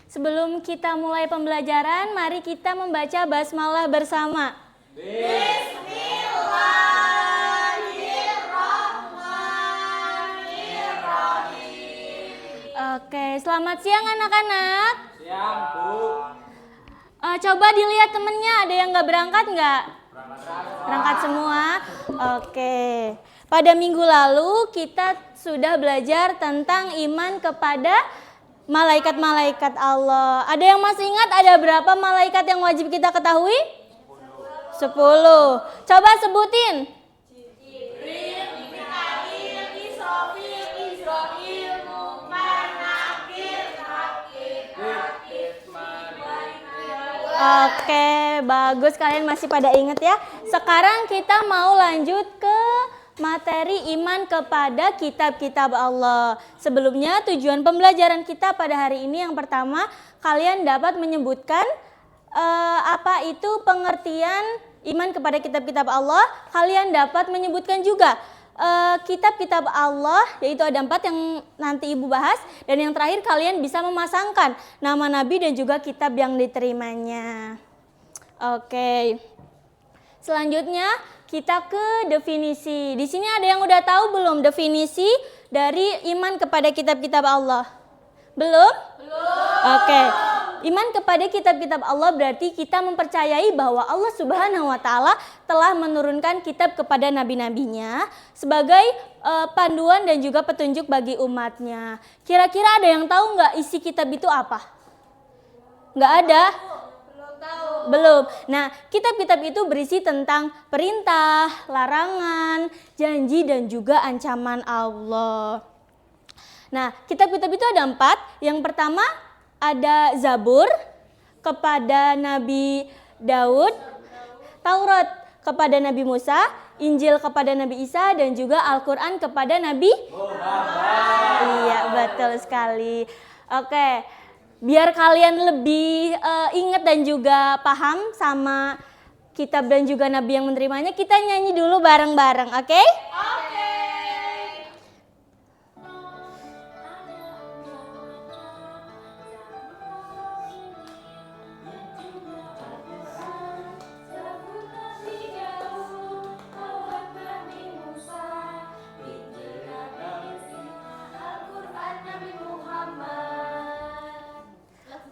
Sebelum kita mulai pembelajaran, mari kita membaca basmalah bersama. Oke, selamat siang anak-anak. Siang, Bu. Coba dilihat temennya, ada yang nggak berangkat nggak? Berangkat semua. Oke. Pada minggu lalu kita sudah belajar tentang iman kepada malaikat-malaikat Allah. Ada yang masih ingat ada berapa malaikat yang wajib kita ketahui? 10. Coba sebutin. Oke, bagus kalian masih pada ingat ya. Sekarang kita mau lanjut ke materi iman kepada kitab-kitab Allah. Sebelumnya tujuan pembelajaran kita pada hari ini yang pertama, kalian dapat menyebutkan apa itu pengertian iman kepada kitab-kitab Allah. Kalian dapat menyebutkan juga kitab-kitab Allah, yaitu ada 4 yang nanti Ibu bahas. Dan yang terakhir kalian bisa memasangkan nama Nabi dan juga kitab yang diterimanya. Oke. Selanjutnya kita ke definisi. Di sini ada yang udah tahu belum definisi dari iman kepada kitab-kitab Allah? Belum? Oke. Iman kepada kitab-kitab Allah berarti kita mempercayai bahwa Allah Subhanahu wa Ta'ala telah menurunkan kitab kepada nabi-nabinya sebagai panduan dan juga petunjuk bagi umatnya. Kira-kira ada yang tahu nggak isi kitab itu apa? Nggak ada? Belum. Nah, kitab-kitab itu berisi tentang perintah, larangan, janji dan juga ancaman Allah. Nah, kitab-kitab itu ada 4. Yang pertama ada Zabur kepada Nabi Daud, Taurat kepada Nabi Musa, Injil kepada Nabi Isa, dan juga Al-Quran kepada Nabi Muhammad. Iya, betul sekali. Oke, biar kalian lebih ingat dan juga paham sama kitab dan juga Nabi yang menerimanya, kita nyanyi dulu bareng-bareng, oke?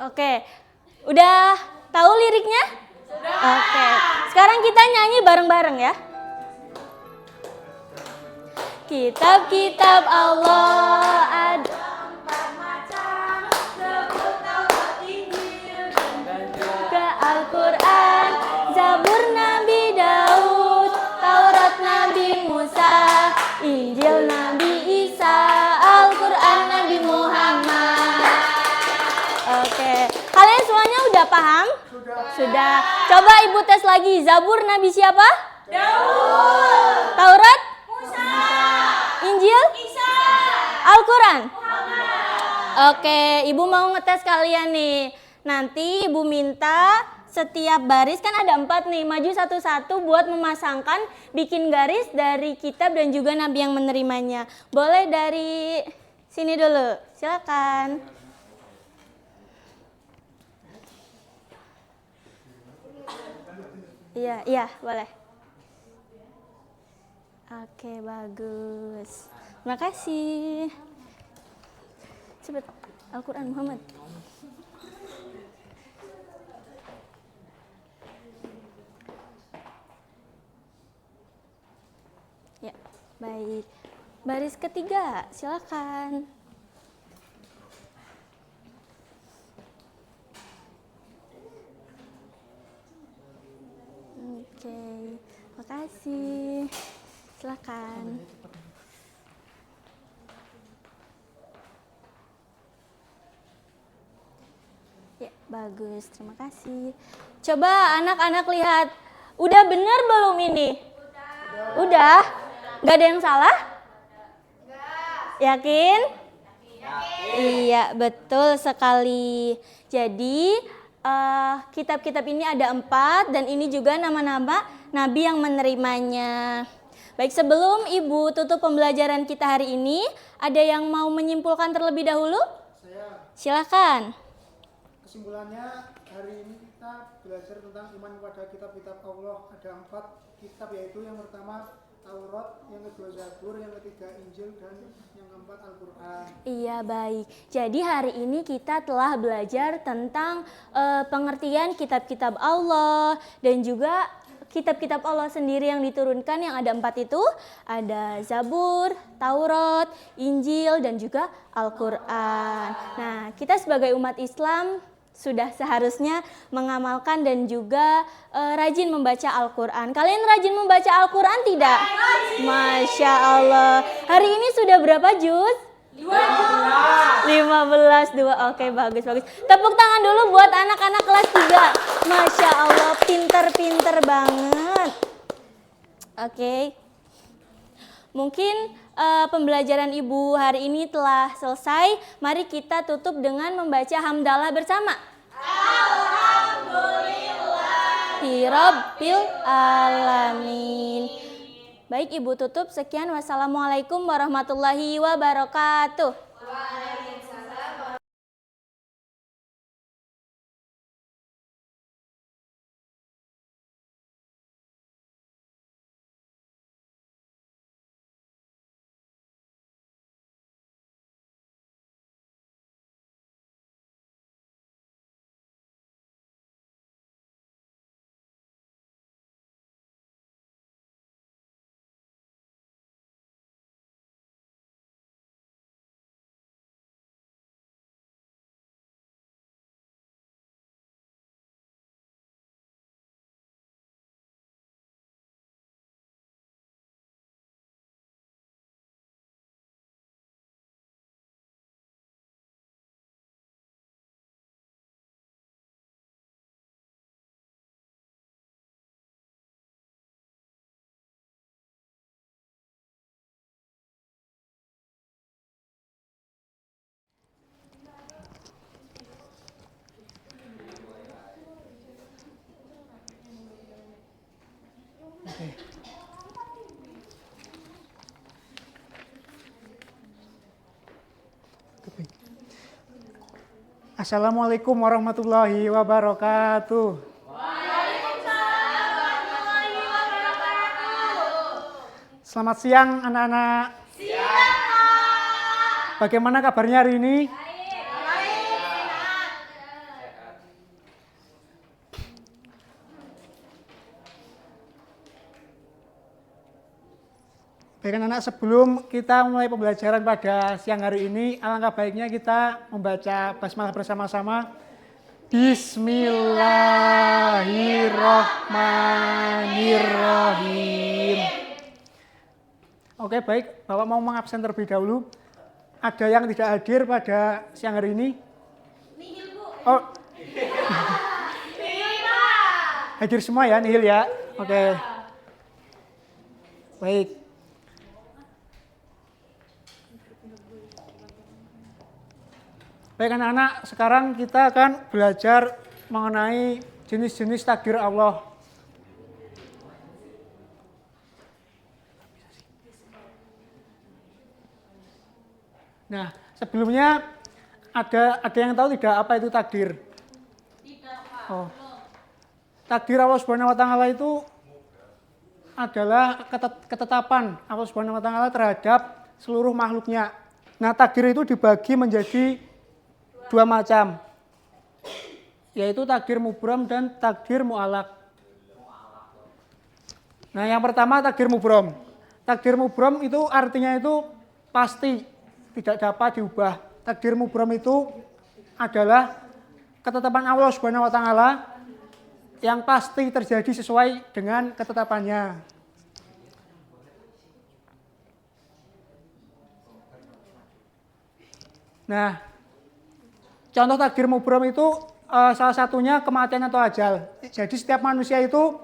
Oke, udah tahu liriknya? Sudah. Oke, sekarang kita nyanyi bareng-bareng ya. Kitab-kitab Allah ada 4 macam, Zabur, Taurat, Injil, dan juga Al-Quran. Zabur Nabi Daud, Taurat Nabi Musa, Injil Nabi Isa, Al-Quran Nabi Muhammad. Oke, kalian semuanya udah paham? Sudah. Coba Ibu tes lagi. Zabur Nabi siapa? Daud. Taurat? Musa. Injil? Isa. Al-Quran? Muhammad. Oke, Ibu mau ngetes kalian nih. Nanti Ibu minta setiap baris, kan ada 4 nih, maju satu-satu buat memasangkan, bikin garis dari kitab dan juga Nabi yang menerimanya. Boleh dari sini dulu, silakan. Iya, boleh. Oke, bagus. Terima kasih. Cepet, Al-Quran Muhammad. Ya, baik. Baris ketiga, silakan. Oke, makasih. Silakan. Ya, bagus. Terima kasih. Coba anak-anak lihat. Udah bener belum ini? Udah? Gak ada yang salah? Yakin? Iya, betul sekali. Jadi kitab-kitab ini ada 4 dan ini juga nama-nama Nabi yang menerimanya. Baik, sebelum Ibu tutup pembelajaran kita hari ini, ada yang mau menyimpulkan terlebih dahulu? Saya. Silakan. Kesimpulannya, hari ini kita belajar tentang iman kepada kitab-kitab Allah. Ada 4 kitab, yaitu yang pertama Taurat, yang kedua Zabur, yang ketiga Injil, dan yang keempat Al-Quran. Iya, baik. Jadi hari ini kita telah belajar tentang pengertian kitab-kitab Allah dan juga kitab-kitab Allah sendiri yang diturunkan, yang ada 4 itu. Ada Zabur, Taurat, Injil, dan juga Al-Quran. Nah, kita sebagai umat Islam sudah seharusnya mengamalkan dan juga rajin membaca Al-Quran. Kalian rajin membaca Al-Quran tidak? Masya Allah. Hari ini sudah berapa juz? 15, 2. Oke, bagus. Tepuk tangan dulu buat anak-anak kelas 3. Masya Allah, pinter banget. Oke. Mungkin pembelajaran Ibu hari ini telah selesai. Mari kita tutup dengan membaca hamdalah bersama. Alhamdulillahirabbil alamin. Baik, Ibu tutup. Sekian. Wassalamualaikum warahmatullahi wabarakatuh. Assalamualaikum warahmatullahi wabarakatuh. Selamat siang anak-anak. Bagaimana kabarnya hari ini? Baik anak-anak, sebelum kita mulai pembelajaran pada siang hari ini, alangkah baiknya kita membaca basmalah bersama-sama. Bismillahirrahmanirrahim. Oke, baik. Bapak mau mengabsen terlebih dahulu. Ada yang tidak hadir pada siang hari ini? Oh. Hadir semua ya, nihil ya? Oke. Baik. Baik anak-anak, sekarang kita akan belajar mengenai jenis-jenis takdir Allah. Nah, sebelumnya ada yang tahu tidak apa itu takdir? Tidak, Pak. Oh. Takdir Allah Subhanahu wa taala itu adalah ketetapan Allah Subhanahu wa taala terhadap seluruh makhluknya. Nah, takdir itu dibagi menjadi dua macam, yaitu takdir mubram dan takdir mu'alaq. Nah, yang pertama takdir mubram. Takdir mubram itu artinya itu pasti, tidak dapat diubah. Takdir mubram itu adalah ketetapan Allah Subhanahu wa taala yang pasti terjadi sesuai dengan ketetapannya. Nah, contoh takdir mubram itu salah satunya kematian atau ajal. Jadi setiap manusia itu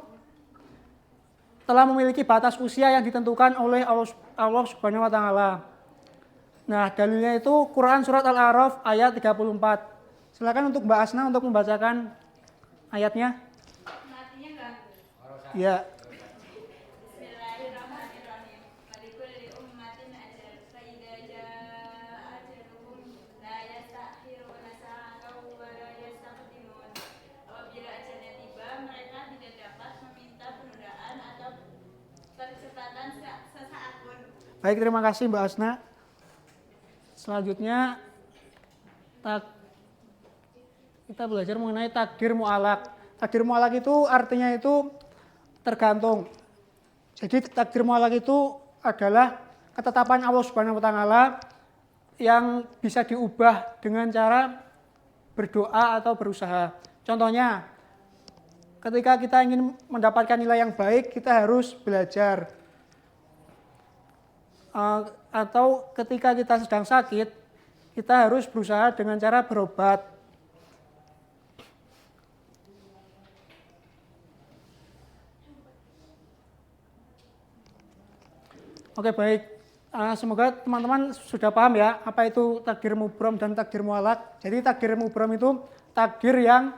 telah memiliki batas usia yang ditentukan oleh Allah Subhanahu wa taala. Nah, dalilnya itu Quran surat Al-A'raf ayat 34. Silakan untuk Mbak Asna untuk membacakan ayatnya. Ya. Baik, terima kasih Mbak Asna. Selanjutnya kita belajar mengenai takdir mu'alaq. Takdir mu'alaq itu artinya itu tergantung. Jadi takdir mu'alaq itu adalah ketetapan Allah Subhanahu wa taala yang bisa diubah dengan cara berdoa atau berusaha. Contohnya, ketika kita ingin mendapatkan nilai yang baik, kita harus belajar. atau ketika kita sedang sakit, kita harus berusaha dengan cara berobat. Oke, baik. Semoga teman-teman sudah paham ya apa itu takdir mubrom dan takdir mualak. Jadi takdir mubrom itu takdir yang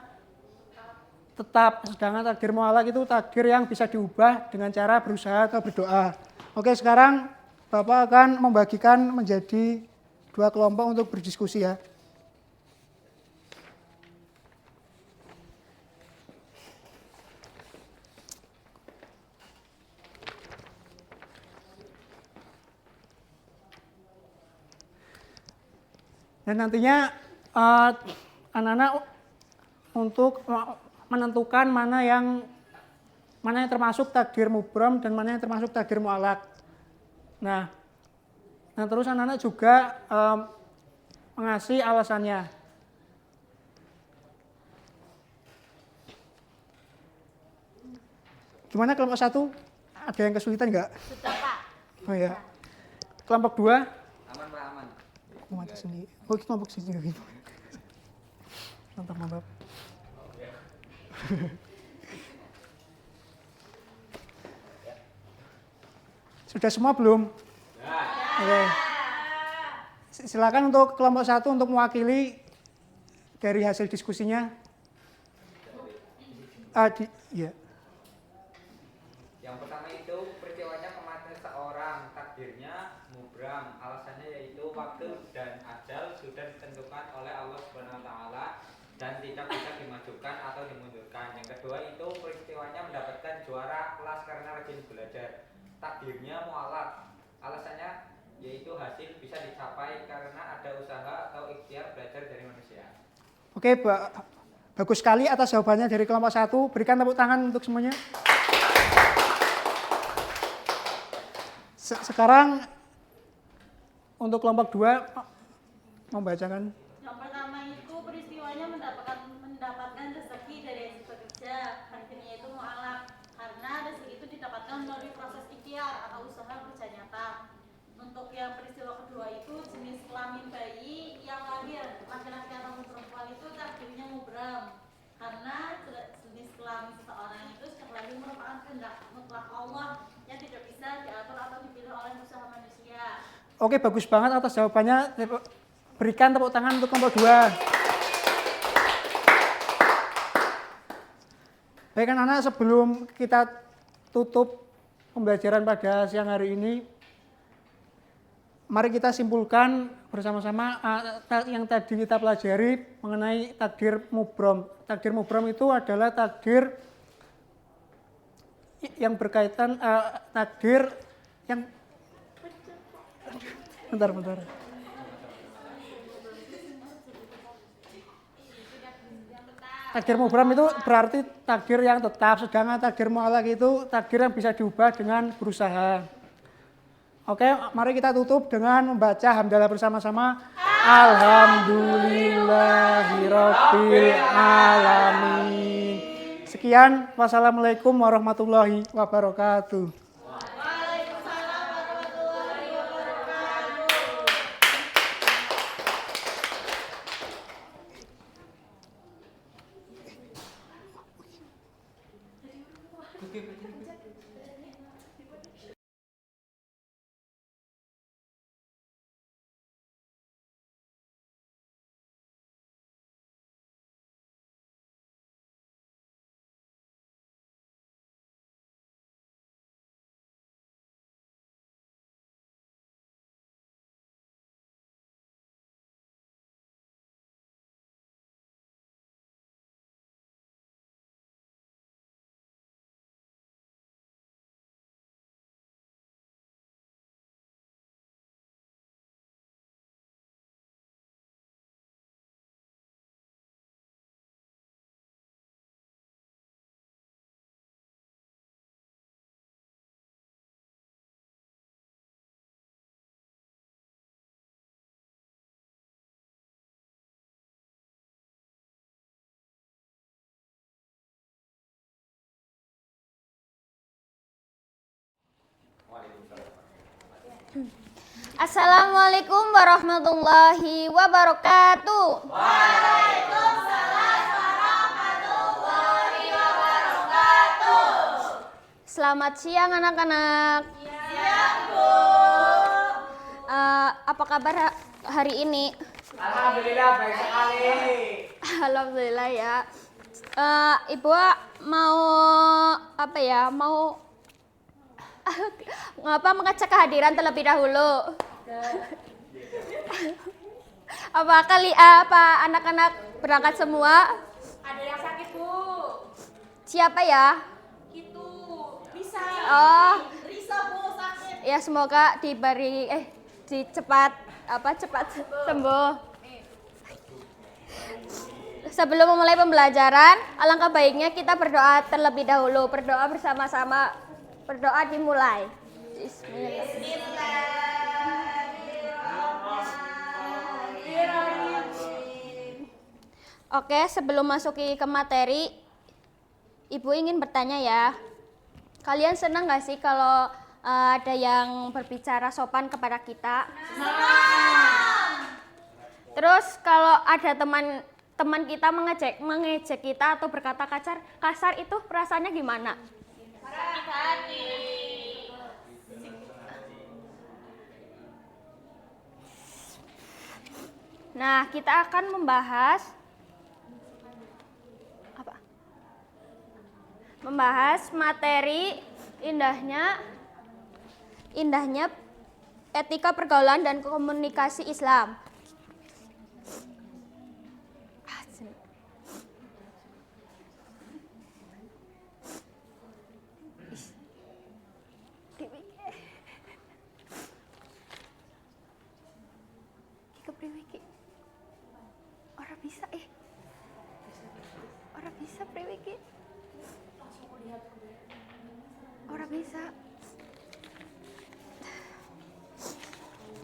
tetap, sedangkan takdir mualak itu takdir yang bisa diubah dengan cara berusaha atau berdoa. Oke, sekarang Bapak akan membagikan menjadi 2 kelompok untuk berdiskusi ya. Dan nantinya anak-anak untuk menentukan mana yang termasuk takdir mubrom dan mana yang termasuk takdir mualak. Nah terus anak-anak juga mengasih alasannya. Gimana kelompok 1? Ada yang kesulitan nggak? Sudah, Pak. Oh ya. Kelompok 2? Aman Pak, aman. Kelompok sini. Oh, kelompok sini gitu. Mantap. Sudah semua belum? Oke. Silakan untuk kelompok 1 untuk mewakili dari hasil diskusinya. Ya. Yang pertama itu peristiwanya kematian seorang, takdirnya mubram, alasannya yaitu waktu dan ajal sudah ditentukan oleh Allah Subhanahu wa taala dan tidak bisa dimajukan atau dimundurkan. Yang kedua itu peristiwanya mendapatkan juara kelas karena rajin belajar. Takdirnya mualaf, alasannya yaitu hasil bisa dicapai karena ada usaha atau ikhtiar belajar dari manusia. Oke, bagus sekali atas jawabannya dari kelompok 1. Berikan tepuk tangan untuk semuanya. Sekarang untuk kelompok 2 membacakan. Yang pertama itu peristiwanya mendapatkan rezeki dari hasil bekerja, artinya itu mualaf karena rezeki itu didapatkan melalui proses ikhtiar atau usaha kerja nyata. Untuk yang peristiwa kedua itu jenis kelamin bayi yang lahir laki-laki atau perempuan itu takdirnya mubram karena jenis kelamin seseorang itu sejak lahir merupakan kehendak mutlak Allah yang tidak bisa diatur atau dipilih oleh usaha manusia. Oke, bagus banget atas jawabannya. Berikan tepuk tangan untuk kelompok 2. Baik anak-anak, sebelum kita tutup pembelajaran pada siang hari ini, mari kita simpulkan bersama-sama yang tadi kita pelajari mengenai takdir mubrom. Takdir mubrom itu adalah takdir yang berkaitan takdir yang bentar. Takdir mubrom itu berarti takdir yang tetap, sedangkan takdir mualak itu takdir yang bisa diubah dengan berusaha. Oke, mari kita tutup dengan membaca hamdalah bersama-sama. Alhamdulillahirabbil alamin. Sekian, wassalamualaikum warahmatullahi wabarakatuh. Waalaikumsalam. Assalamualaikum warahmatullahi wabarakatuh. Selamat siang anak-anak. Siang, Bu. Apa kabar hari ini? Alhamdulillah baik sekali. Alhamdulillah ya. Ibu mau apa ya? Mau mengecek kehadiran terlebih dahulu. Apa anak-anak berangkat semua? Ada yang sakit, Bu. Siapa ya? Gitu. Bisa. Oh, Risa, Bu, sakit. ya semoga cepat sembuh. Sebelum memulai pembelajaran, alangkah baiknya kita berdoa terlebih dahulu. Berdoa bersama-sama. Berdoa dimulai. Oke, sebelum masuki ke materi, Ibu ingin bertanya ya. Kalian senang gak sih kalau ada yang berbicara sopan kepada kita? Terus kalau ada teman kita mengejek kita atau berkata kasar itu perasaannya gimana? Nah, kita akan membahas materi indahnya etika pergaulan dan komunikasi Islam.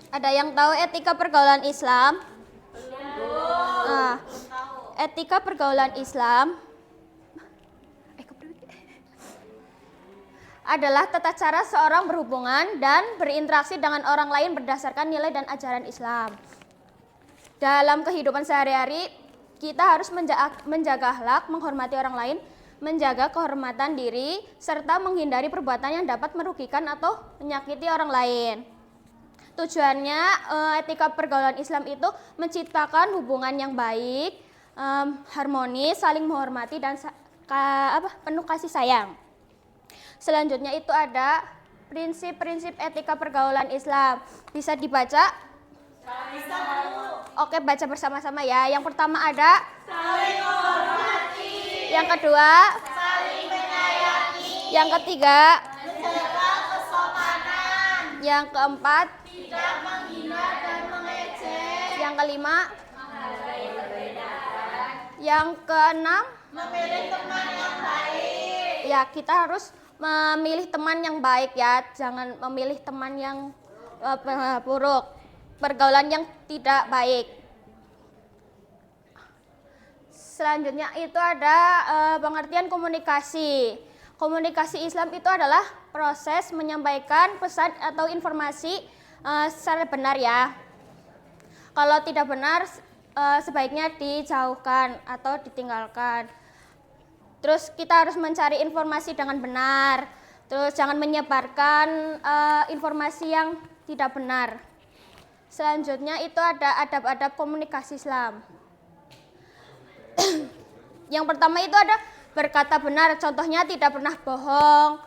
Ada yang tahu etika pergaulan Islam? Nah, etika pergaulan Islam adalah tata cara seorang berhubungan dan berinteraksi dengan orang lain berdasarkan nilai dan ajaran Islam. Dalam kehidupan sehari-hari, kita harus menjaga akhlak, menghormati orang lain, menjaga kehormatan diri, serta menghindari perbuatan yang dapat merugikan atau menyakiti orang lain. Tujuannya etika pergaulan Islam itu menciptakan hubungan yang baik, harmonis, saling menghormati dan penuh kasih sayang. Selanjutnya itu ada prinsip-prinsip etika pergaulan Islam. Bisa dibaca? Bisa, Bu. Oke, baca bersama-sama ya. Yang pertama ada saling menghormati. Yang kedua saling menyayangi. Yang ketiga menjaga kesopanan. Yang keempat tidak menghina dan mengejek. Yang kelima menghargai perbedaan. Yang keenam memilih teman yang baik. Ya, kita harus memilih teman yang baik ya, jangan memilih teman yang buruk, pergaulan yang tidak baik. Selanjutnya itu ada pengertian komunikasi. Komunikasi Islam itu adalah proses menyampaikan pesan atau informasi secara benar ya. Kalau tidak benar sebaiknya dijauhkan atau ditinggalkan. Terus kita harus mencari informasi dengan benar. Terus jangan menyebarkan informasi yang tidak benar. Selanjutnya itu ada adab-adab komunikasi Islam. Yang pertama itu ada berkata benar, contohnya tidak pernah bohong.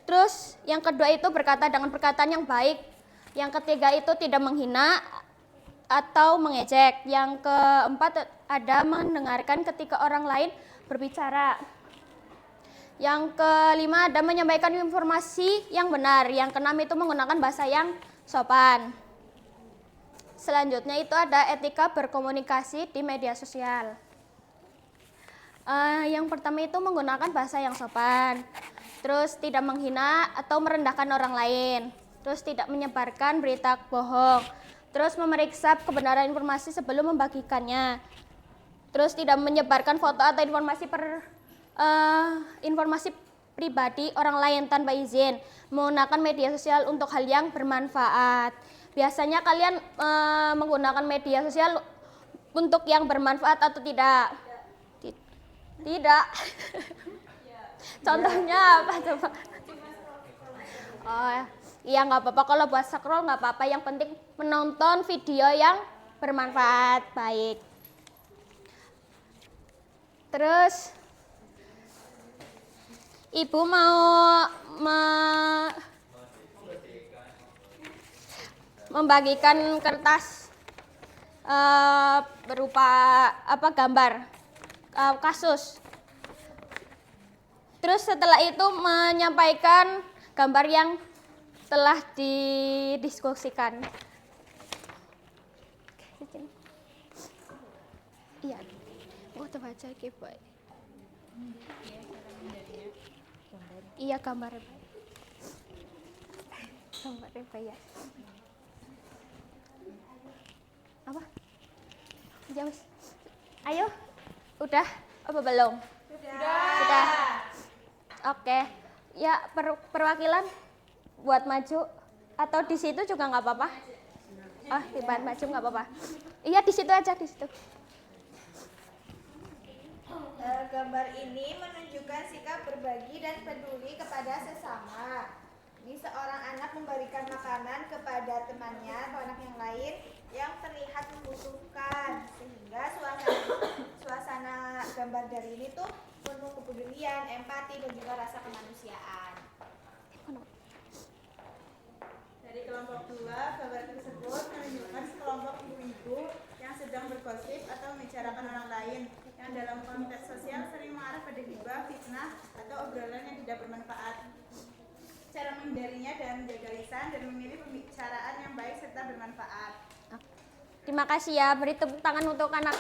Terus yang kedua itu berkata dengan perkataan yang baik. Yang ketiga itu tidak menghina atau mengejek. Yang keempat ada mendengarkan ketika orang lain berbicara. Yang kelima ada menyampaikan informasi yang benar. Yang keenam itu menggunakan bahasa yang sopan. Selanjutnya itu ada etika berkomunikasi di media sosial. Yang pertama itu menggunakan bahasa yang sopan. Terus tidak menghina atau merendahkan orang lain. Terus tidak menyebarkan berita bohong. Terus memeriksa kebenaran informasi sebelum membagikannya. Terus tidak menyebarkan foto atau informasi pribadi orang lain tanpa izin, menggunakan media sosial untuk hal yang bermanfaat. Biasanya kalian menggunakan media sosial untuk yang bermanfaat atau tidak? Tidak. Contohnya apa coba? Oh, iya nggak apa-apa, kalau buat scroll nggak apa-apa, yang penting menonton video yang bermanfaat. Baik. Terus Ibu mau membagikan kertas berupa apa, gambar kasus. Terus setelah itu menyampaikan gambar yang telah didiskusikan. Iya, mau coba aja Boy. Iya, gambarnya ya. Apa? Ya wis. Ayo, udah apa belum? Sudah. Oke, ya perwakilan buat maju atau di situ juga nggak apa-apa. Oh, di depan maju nggak apa-apa. Iya, di situ aja, di situ. Gambar ini menunjukkan sikap berbagi dan peduli kepada sesama. Ini seorang anak memberikan makanan kepada temannya atau anak yang lain yang terlihat membutuhkan, sehingga suasana gambar dari ini tuh penuh kepedulian, empati, dan juga rasa kemanusiaan. Dari kelompok 2, gambar tersebut menunjukkan sekelompok ibu-ibu yang sedang bergosip atau membicarakan orang lain yang dalam konteks sosial sering mengarah pada gibah, fitnah, atau obrolan yang tidak bermanfaat. Cara menghindarinya dan menjaga lisan dan memilih pembicaraan yang baik serta bermanfaat. Terima kasih ya, beri tepuk tangan untuk anak.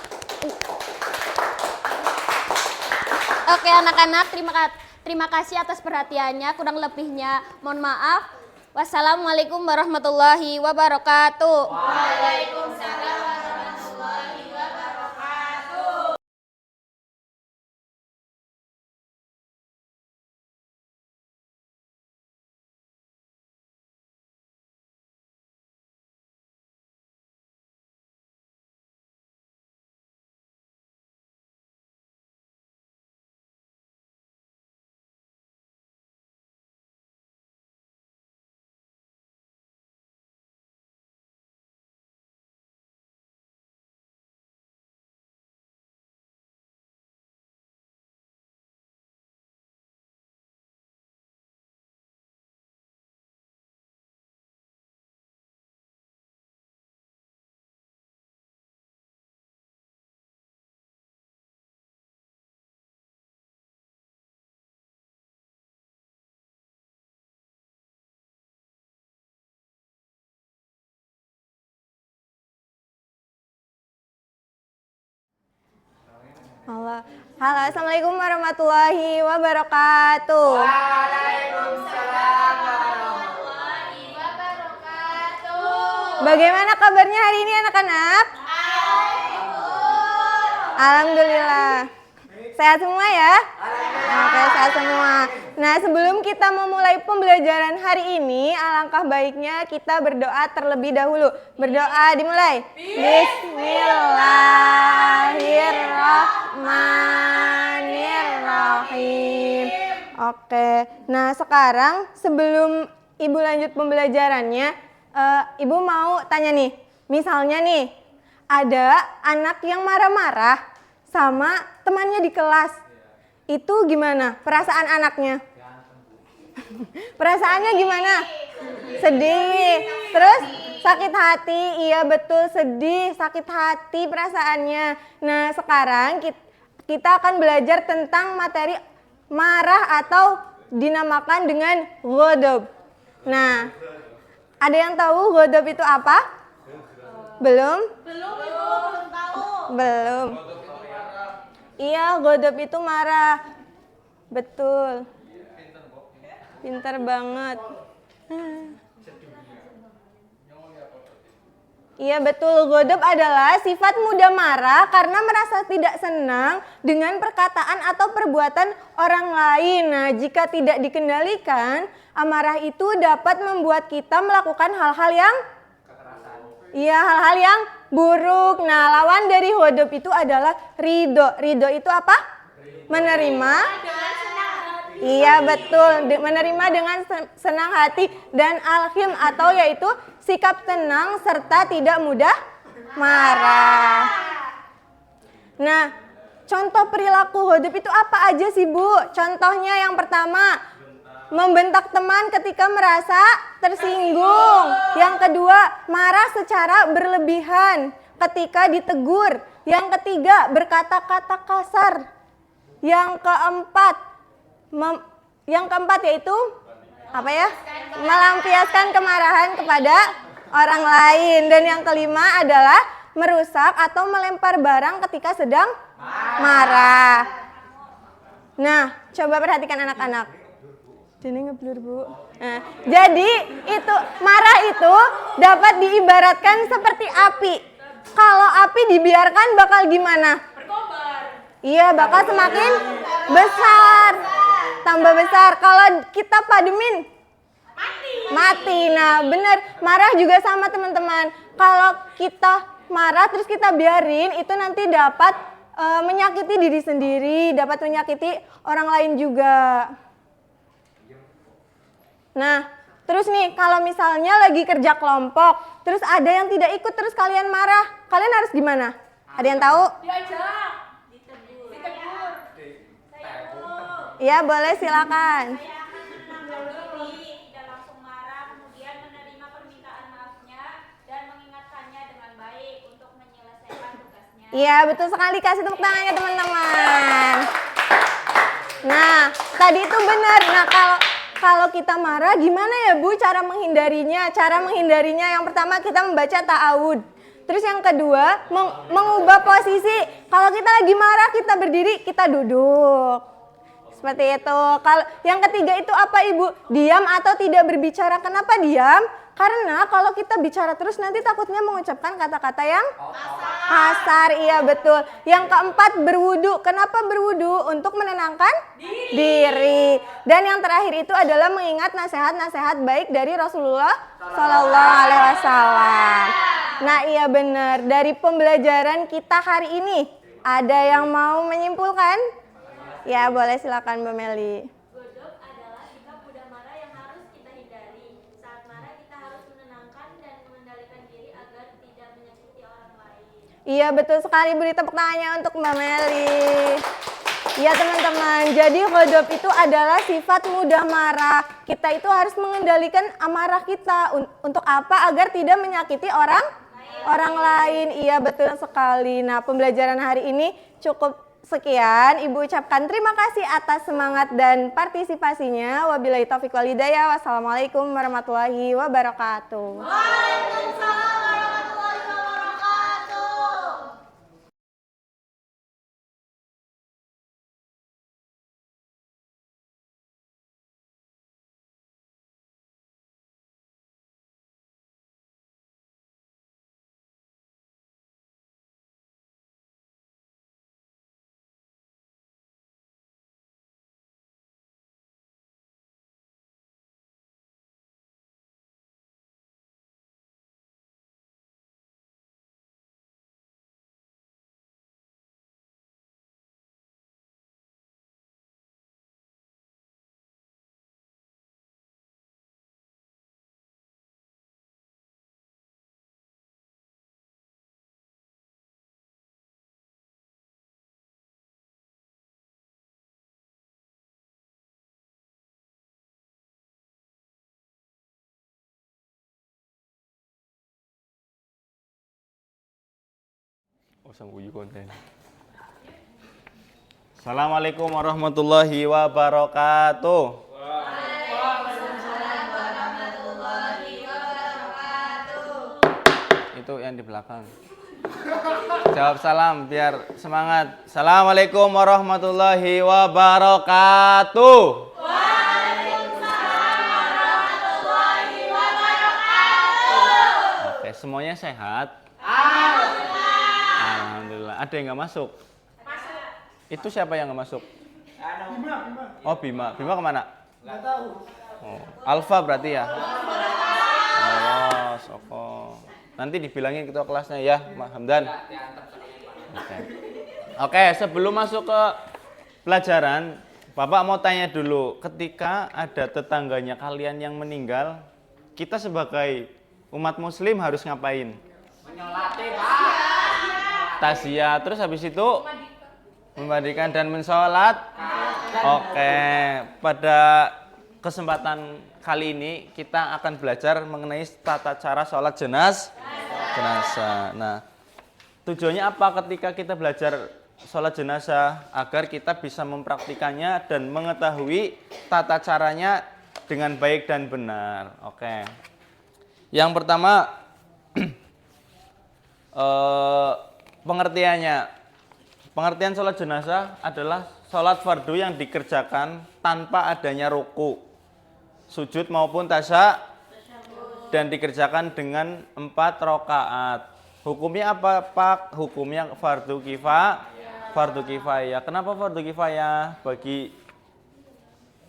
Oke anak-anak, terima kasih atas perhatiannya, kurang lebihnya mohon maaf. Wassalamualaikum warahmatullahi wabarakatuh. Waalaikumsalam warahmatullahi wabarakatuh. Halo, assalamualaikum warahmatullahi wabarakatuh. Waalaikumsalam warahmatullahi wabarakatuh. Bagaimana kabarnya hari ini anak-anak? Alhamdulillah. Sehat semua ya? Oke, sehat semua. Nah, sebelum kita memulai pembelajaran hari ini, alangkah baiknya kita berdoa terlebih dahulu. Berdoa dimulai. Bismillahirrahmanirrahim. Oke, nah sekarang sebelum Ibu lanjut pembelajarannya, Ibu mau tanya nih, misalnya nih, ada anak yang marah-marah sama temannya di kelas. Itu gimana perasaan anaknya? Perasaannya gimana? Sedih. Terus sakit hati. Iya betul, sedih, sakit hati perasaannya. Nah sekarang kita akan belajar tentang materi marah atau dinamakan dengan ghadab. Nah, ada yang tahu ghadab itu apa? Belum? Belum tahu. Belum. Iya, ghadab itu marah. Betul. Pintar banget. Iya betul, godop adalah sifat mudah marah karena merasa tidak senang dengan perkataan atau perbuatan orang lain. Nah, jika tidak dikendalikan, amarah itu dapat membuat kita melakukan hal-hal yang hal-hal yang buruk. Nah, lawan dari godop itu adalah ridho. Ridho itu apa? Menerima. Iya betul, menerima dengan senang hati, dan alhim atau yaitu sikap tenang serta tidak mudah marah. Nah, contoh perilaku godop itu apa aja sih Bu? Contohnya yang pertama, membentak teman ketika merasa tersinggung. Yang kedua, marah secara berlebihan ketika ditegur. Yang ketiga, berkata-kata kasar. Yang keempat yaitu apa ya? Melampiaskan kemarahan kepada orang lain. Dan yang kelima adalah merusak atau melempar barang ketika sedang marah. Nah, coba perhatikan anak-anak. Jadi ngeblur Bu. Nah, jadi itu marah itu dapat diibaratkan seperti api. Kalau api dibiarkan bakal gimana? Iya, bakal semakin besar. Tambah besar. Kalau kita pademin, mati. Nah, benar. Marah juga sama teman-teman. Kalau kita marah terus kita biarin, itu nanti dapat menyakiti diri sendiri, dapat menyakiti orang lain juga. Nah, terus nih kalau misalnya lagi kerja kelompok, terus ada yang tidak ikut, terus kalian marah, kalian harus gimana? Ada yang tahu? Ya, boleh silakan. Tidak langsung marah, kemudian menerima permintaan maafnya dan mengingatkannya dengan baik untuk menyelesaikan tugasnya. Iya, betul sekali. Kasih tepuk tangannya teman-teman. Nah, tadi itu benar. Nah, kalau kita marah gimana ya Bu cara menghindarinya? Cara menghindarinya yang pertama kita membaca ta'awud. Terus yang kedua mengubah posisi. Kalau kita lagi marah kita berdiri, kita duduk. Seperti itu. Kalau yang ketiga itu apa Ibu? Diam atau tidak berbicara. Kenapa diam? Karena kalau kita bicara terus nanti takutnya mengucapkan kata-kata yang kasar. Iya betul. Yang keempat berwudu. Kenapa berwudu? Untuk menenangkan diri. Dan yang terakhir itu adalah mengingat nasihat-nasihat baik dari Rasulullah Shallallahu Alaihi Wasallam. Nah iya benar. Dari pembelajaran kita hari ini ada yang mau menyimpulkan? Ya boleh silakan Mbak Meli. Godop adalah sikap mudah marah yang harus kita hindari. Saat marah kita harus menenangkan dan mengendalikan diri agar tidak menyakiti orang lain. Iya betul sekali, beri tepuk tangannya untuk Mbak Meli. Iya teman-teman, jadi godop itu adalah sifat mudah marah. Kita itu harus mengendalikan amarah kita. Untuk apa? Agar tidak menyakiti orang lain. Iya betul sekali. Nah pembelajaran hari ini cukup sekian. Ibu ucapkan terima kasih atas semangat dan partisipasinya. Wabillahi taufiq wal hidayah. Wassalamualaikum warahmatullahi wabarakatuh. Waalaikumsalam warahmatullahi wabarakatuh. Assalamualaikum warahmatullahi wabarakatuh. Itu yang di belakang. Jawab salam biar semangat. Assalamualaikum warahmatullahi wabarakatuh. Waalaikumsalam warahmatullahi wabarakatuh. Oke, Semuanya sehat? Alhamdulillah. Ada yang nggak masuk? Itu siapa yang nggak masuk? Oh, Bima. Bima kemana? Nggak tahu. Oh, Alfa berarti ya? Oh, Soko. Nanti dibilangin ketua kelasnya ya, Mas Hamdan. Oke, sebelum masuk ke pelajaran, Bapak mau tanya dulu, ketika ada tetangganya kalian yang meninggal, kita sebagai umat muslim harus ngapain? Menyolati, Pak. Tasya, terus habis itu memandikan dan mensolat. Oke, pada kesempatan kali ini kita akan belajar mengenai tata cara sholat jenazah. Nah, tujuannya apa ketika kita belajar sholat jenazah? Agar kita bisa mempraktikannya dan mengetahui tata caranya dengan baik dan benar. Oke. Yang pertama, pengertiannya. Pengertian sholat jenazah adalah sholat fardu yang dikerjakan tanpa adanya ruku, sujud maupun tasya, dan dikerjakan dengan 4 rakaat. Hukumnya apa, Pak? Hukumnya fardu kifayah. Kenapa fardu kifayah? Bagi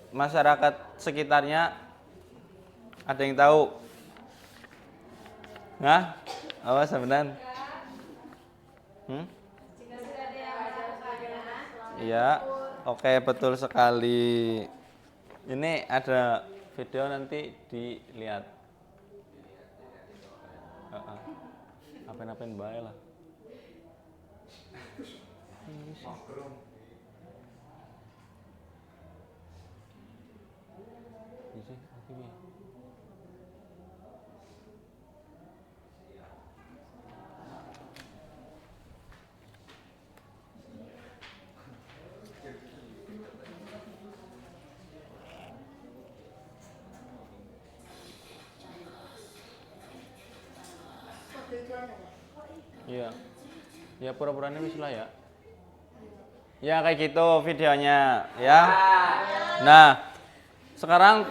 masyarakat sekitarnya ada yang tahu? Nah, apa sebenarnya? Iya, oke, betul sekali. Ini ada video, nanti dilihat. Apain bae lah. Iya. Ya pura-puranya wis lah ya. Ya kayak gitu videonya ya. Nah, sekarang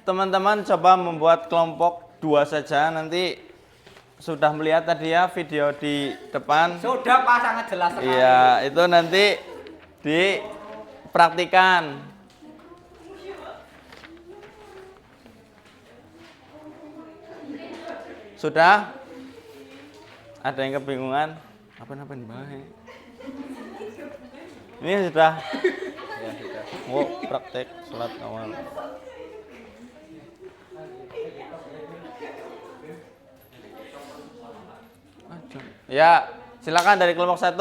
teman-teman coba membuat kelompok 2 saja. Nanti sudah melihat tadi ya video di depan. Sudah, Pak, sangat jelas sekali. Iya, itu nanti dipraktikan. Sudah? Ada yang kebingungan? Apa-apain baik. Ini sudah. Ya, sudah. Mau praktek sholat awal. Ya, silakan dari kelompok 1.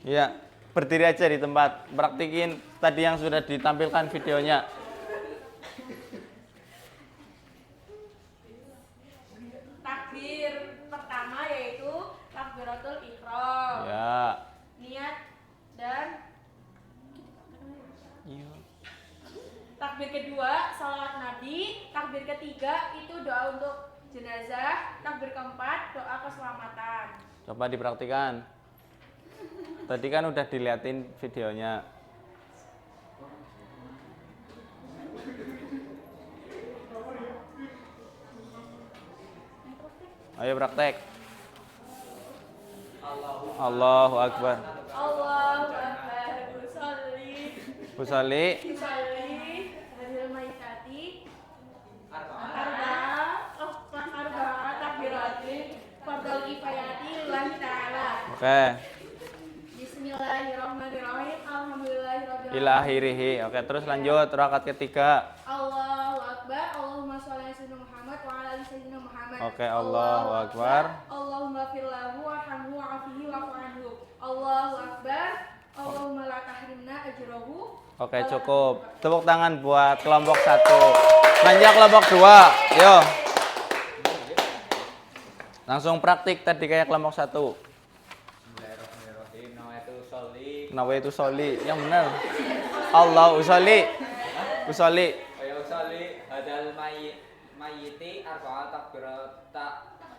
Ya, berdiri aja di tempat, praktikin tadi yang sudah ditampilkan videonya. Takbir pertama yaitu takbiratul ihram. Ya. Niat dan takbir kedua salawat Nabi, takbir ketiga itu doa untuk jenazah, takbir keempat doa keselamatan. Coba dipraktikan. Tadi kan udah diliatin videonya. Ayo praktek. Allahu Akbar. Allahu Akbar. Usolli. Hadil maitati. Arba'a takbiratin. Fardal kifayati lillahi ta'ala. Oke. Bismillahirrahmanirrahim. Alhamdulillahirabbil alamin. Ila akhirih. Oke, terus lanjut rakaat ketiga. Allahu Akbar. Allahumma sholli ala sayyidina Muhammad wa ala ali sayyidina Muhammad. Oke, Allahu Akbar. Allahumma firlahu warhamhu wa'afihi wa'fu anhu. Allahu Akbar. Allahumma la tahrimna ajrahu. Oke, cukup. Tepuk tangan buat kelompok 1. Lanjut kelompok 2. Yo. Langsung praktik tadi kayak kelompok 1. Nawaitu sholli. Yang benar. Allah usolli. Usolli. Ayo usolli hadal mayyiti arba'a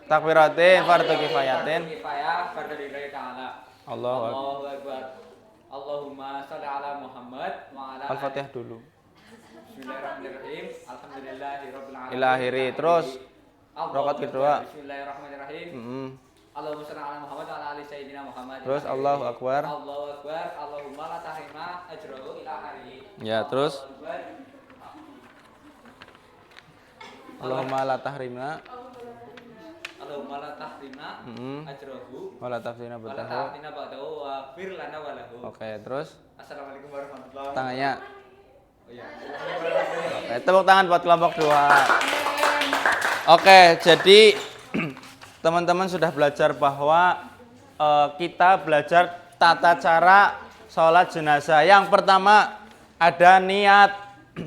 Takbiratin fardu kifayatin. Kifayah fardu lillahi ta'ala. Allahu Allahu Akbar. Allahumma sholli ala Muhammad wa ala Al-Fatihah dulu. Bismillahirrahmanirrahim. Alhamdulillahirabbil alamin. Ila akhiri. Terus rakaat kedua. Bismillahirrahmanirrahim. Allahumma sholli ala Muhammad wa ala ali sayyidina Muhammad. Terus Allahu Akbar. Allahu Akbar. Allahumma la tahrimna ajrahu ila akhiri. Ya, terus Allahumma la tahrimna Allahumma la tahrimna ajrahu wa la tafsina wa la batahu. tahrimna ba'dahu wa fir lana wa lahu. Oke, terus Assalamualaikum warahmatullahi wabarakatuh. tangannya. Oh iya. Oke, tepuk tangan buat kelompok 2. Oke, jadi teman-teman sudah belajar bahwa kita belajar tata cara sholat jenazah. Yang pertama ada niat.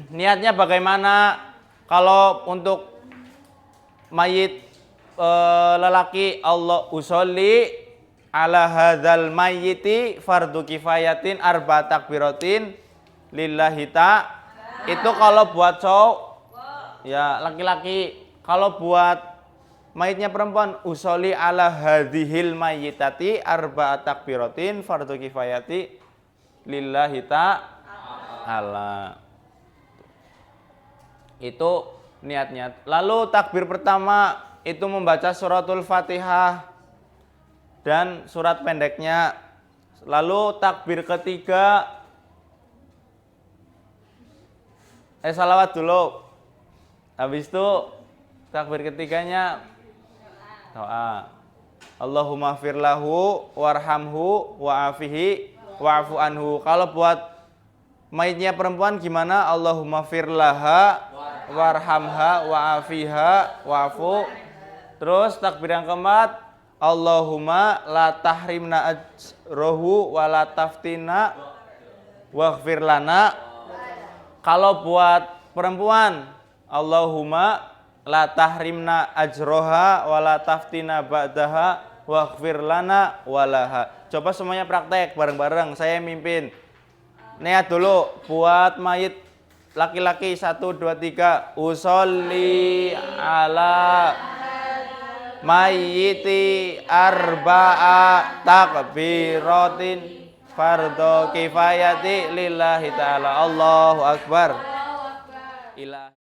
Niatnya bagaimana? Kalau untuk mayit lelaki, Allah usolli ala hadzal mayyiti fardu kifayatin arba takbiratin lillahi ta. Itu kalau buat cowok ya laki-laki. Kalau buat mayitnya perempuan, usolli ala hadhil mayyitati arba takbiratin fardu kifayati lillahi ta'ala. Itu niatnya. Lalu takbir pertama itu membaca suratul Fatihah dan surat pendeknya. Lalu takbir ketiga salawat dulu. Habis itu takbir ketiganya doa. Allahumma firlahu warhamhu wa'afihi wa'afu anhu. Kalau buat mayitnya perempuan gimana? Allahumma firlaha warhamha wa'afiha wa'afu. Terus takbir yang keempat, Allahumma la tahrimna ajrohu wa la taftina waghfir lana. Kalau buat perempuan, Allahumma la tahrimna ajroha wa la taftina ba'daha waghfir lana walaha. Coba semuanya praktek bareng-bareng, saya mimpin. Niat dulu buat mayit laki-laki 1 2 3. Usolli ala mayyiti arba'a takbiratin fardhu kifayati lillahi ta'ala. Allahu Akbar. Ila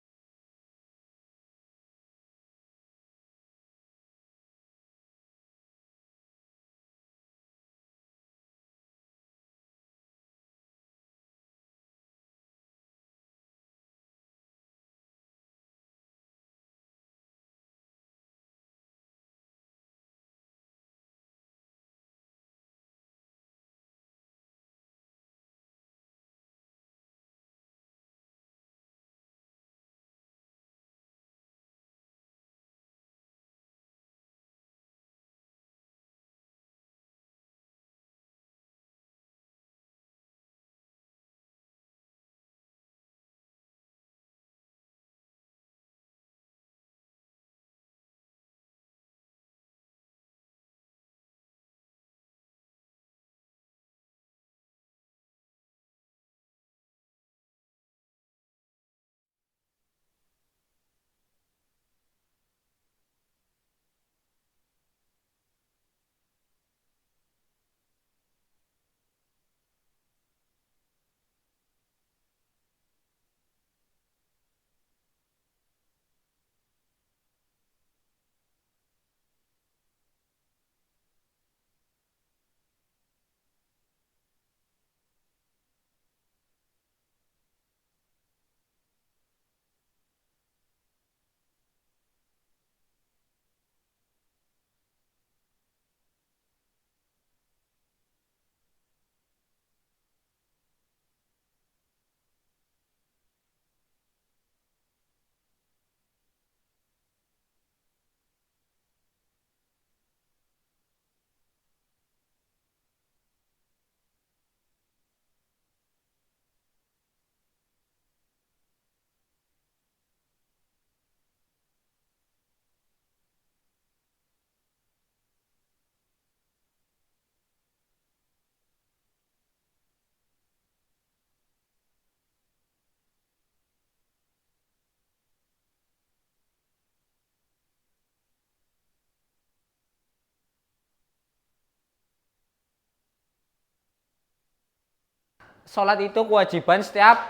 sholat itu kewajiban setiap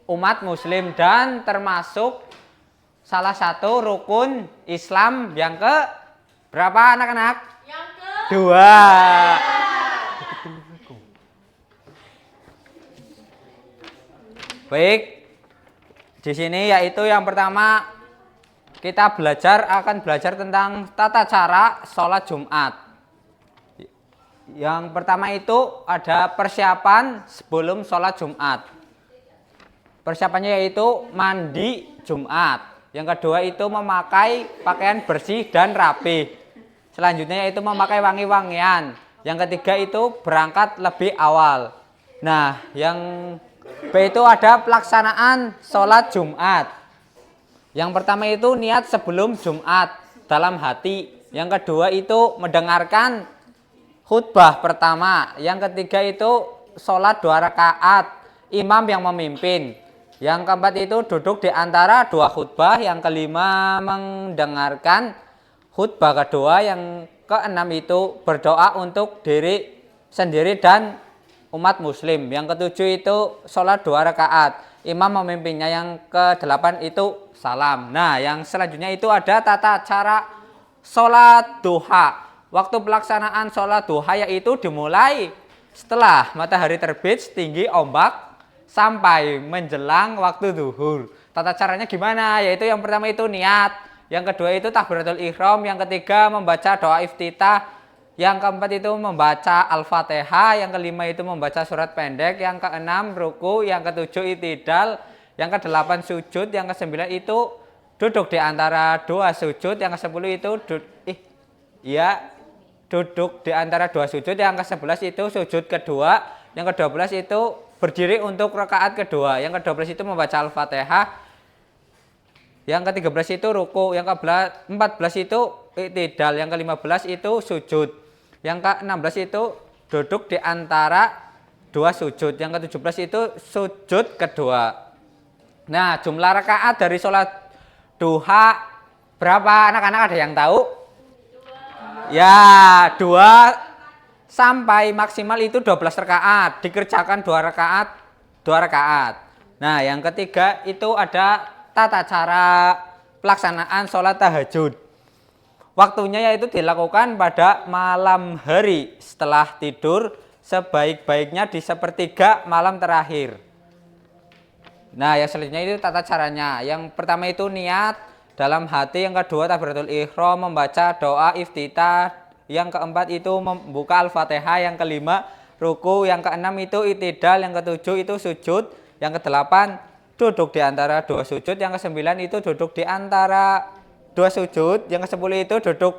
umat muslim dan termasuk salah satu rukun Islam yang ke berapa anak-anak? Yang ke 2. Baik. Di sini yaitu yang pertama kita akan belajar tentang tata cara sholat Jumat. Yang pertama itu ada persiapan sebelum sholat Jumat. Persiapannya yaitu mandi Jumat. Yang kedua itu memakai pakaian bersih dan rapi. Selanjutnya yaitu memakai wangi-wangian. Yang ketiga itu berangkat lebih awal. Nah, yang B itu ada pelaksanaan sholat Jumat. Yang pertama itu niat sebelum Jumat dalam hati. Yang kedua itu mendengarkan khutbah pertama. Yang ketiga itu sholat 2 rakaat, imam yang memimpin. Yang keempat itu duduk di antara 2 khutbah. Yang kelima mendengarkan khutbah kedua. Yang keenam itu berdoa untuk diri sendiri dan umat muslim. Yang ketujuh itu sholat 2 rakaat, imam memimpinnya. Yang kedelapan itu salam. Nah, yang selanjutnya itu ada tata cara sholat duha. Waktu pelaksanaan sholat duha yaitu dimulai setelah matahari terbit setinggi ombak sampai menjelang waktu zuhur. Tata caranya gimana? Yaitu yang pertama itu niat, yang kedua itu takbiratul ihram, yang ketiga membaca doa iftitah, yang keempat itu membaca Al-Fatihah, yang kelima itu membaca surat pendek, yang keenam ruku, yang ketujuh itidal, yang kedelapan sujud, yang kesembilan itu duduk di antara 2 sujud, yang kesepuluh itu duduk di antara 2 sujud, yang ke-11 itu sujud kedua, yang ke-12 itu berdiri untuk rakaat kedua, yang ke-12 itu membaca Al-Fatihah, yang ke-13 itu ruku, yang ke-14 itu i'tidal, yang ke-15 itu sujud, yang ke-16 itu duduk di antara 2 sujud, yang ke-17 itu sujud kedua. Nah, jumlah rakaat dari sholat duha berapa anak-anak, ada yang tahu? Ya, 2 sampai maksimal itu 12 rakaat. Dikerjakan 2 rakaat. Nah, yang ketiga itu ada tata cara pelaksanaan sholat tahajud. Waktunya yaitu dilakukan pada malam hari setelah tidur, sebaik-baiknya di sepertiga malam terakhir. Nah, yang selanjutnya itu tata caranya. Yang pertama itu niat dalam hati, yang kedua takbiratul ihram, membaca doa iftitah, yang keempat itu membuka Al-Fatihah, yang kelima ruku, yang keenam itu i'tidal, yang ketujuh itu sujud, yang kedelapan duduk di antara 2 sujud, yang kesembilan itu duduk di antara 2 sujud, yang kesepuluh itu duduk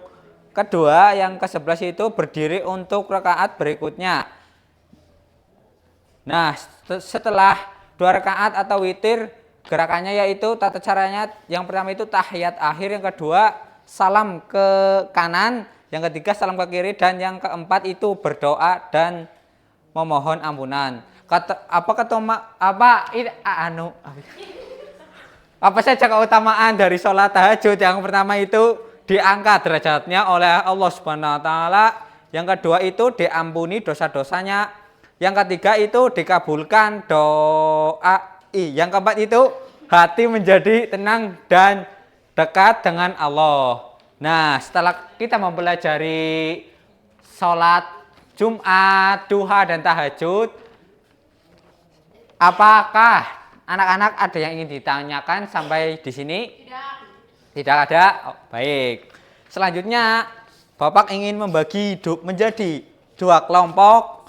kedua, yang ke-11 itu berdiri untuk rakaat berikutnya. Nah, setelah 2 rakaat atau witir, gerakannya yaitu tata caranya yang pertama itu tahiyat akhir, yang kedua salam ke kanan, yang ketiga salam ke kiri, dan yang keempat itu berdoa dan memohon ampunan. Apa saja keutamaan dari sholat tahajud? Yang pertama itu diangkat derajatnya oleh Allah Subhanahu wa taala, yang kedua itu diampuni dosa-dosanya, yang ketiga itu dikabulkan doa, yang keempat itu hati menjadi tenang dan dekat dengan Allah. Nah, setelah kita mempelajari sholat Jumat, duha, dan tahajud, apakah anak-anak ada yang ingin ditanyakan sampai di sini? Tidak ada? Oh, baik. Selanjutnya, Bapak ingin membagi hidup menjadi 2 kelompok,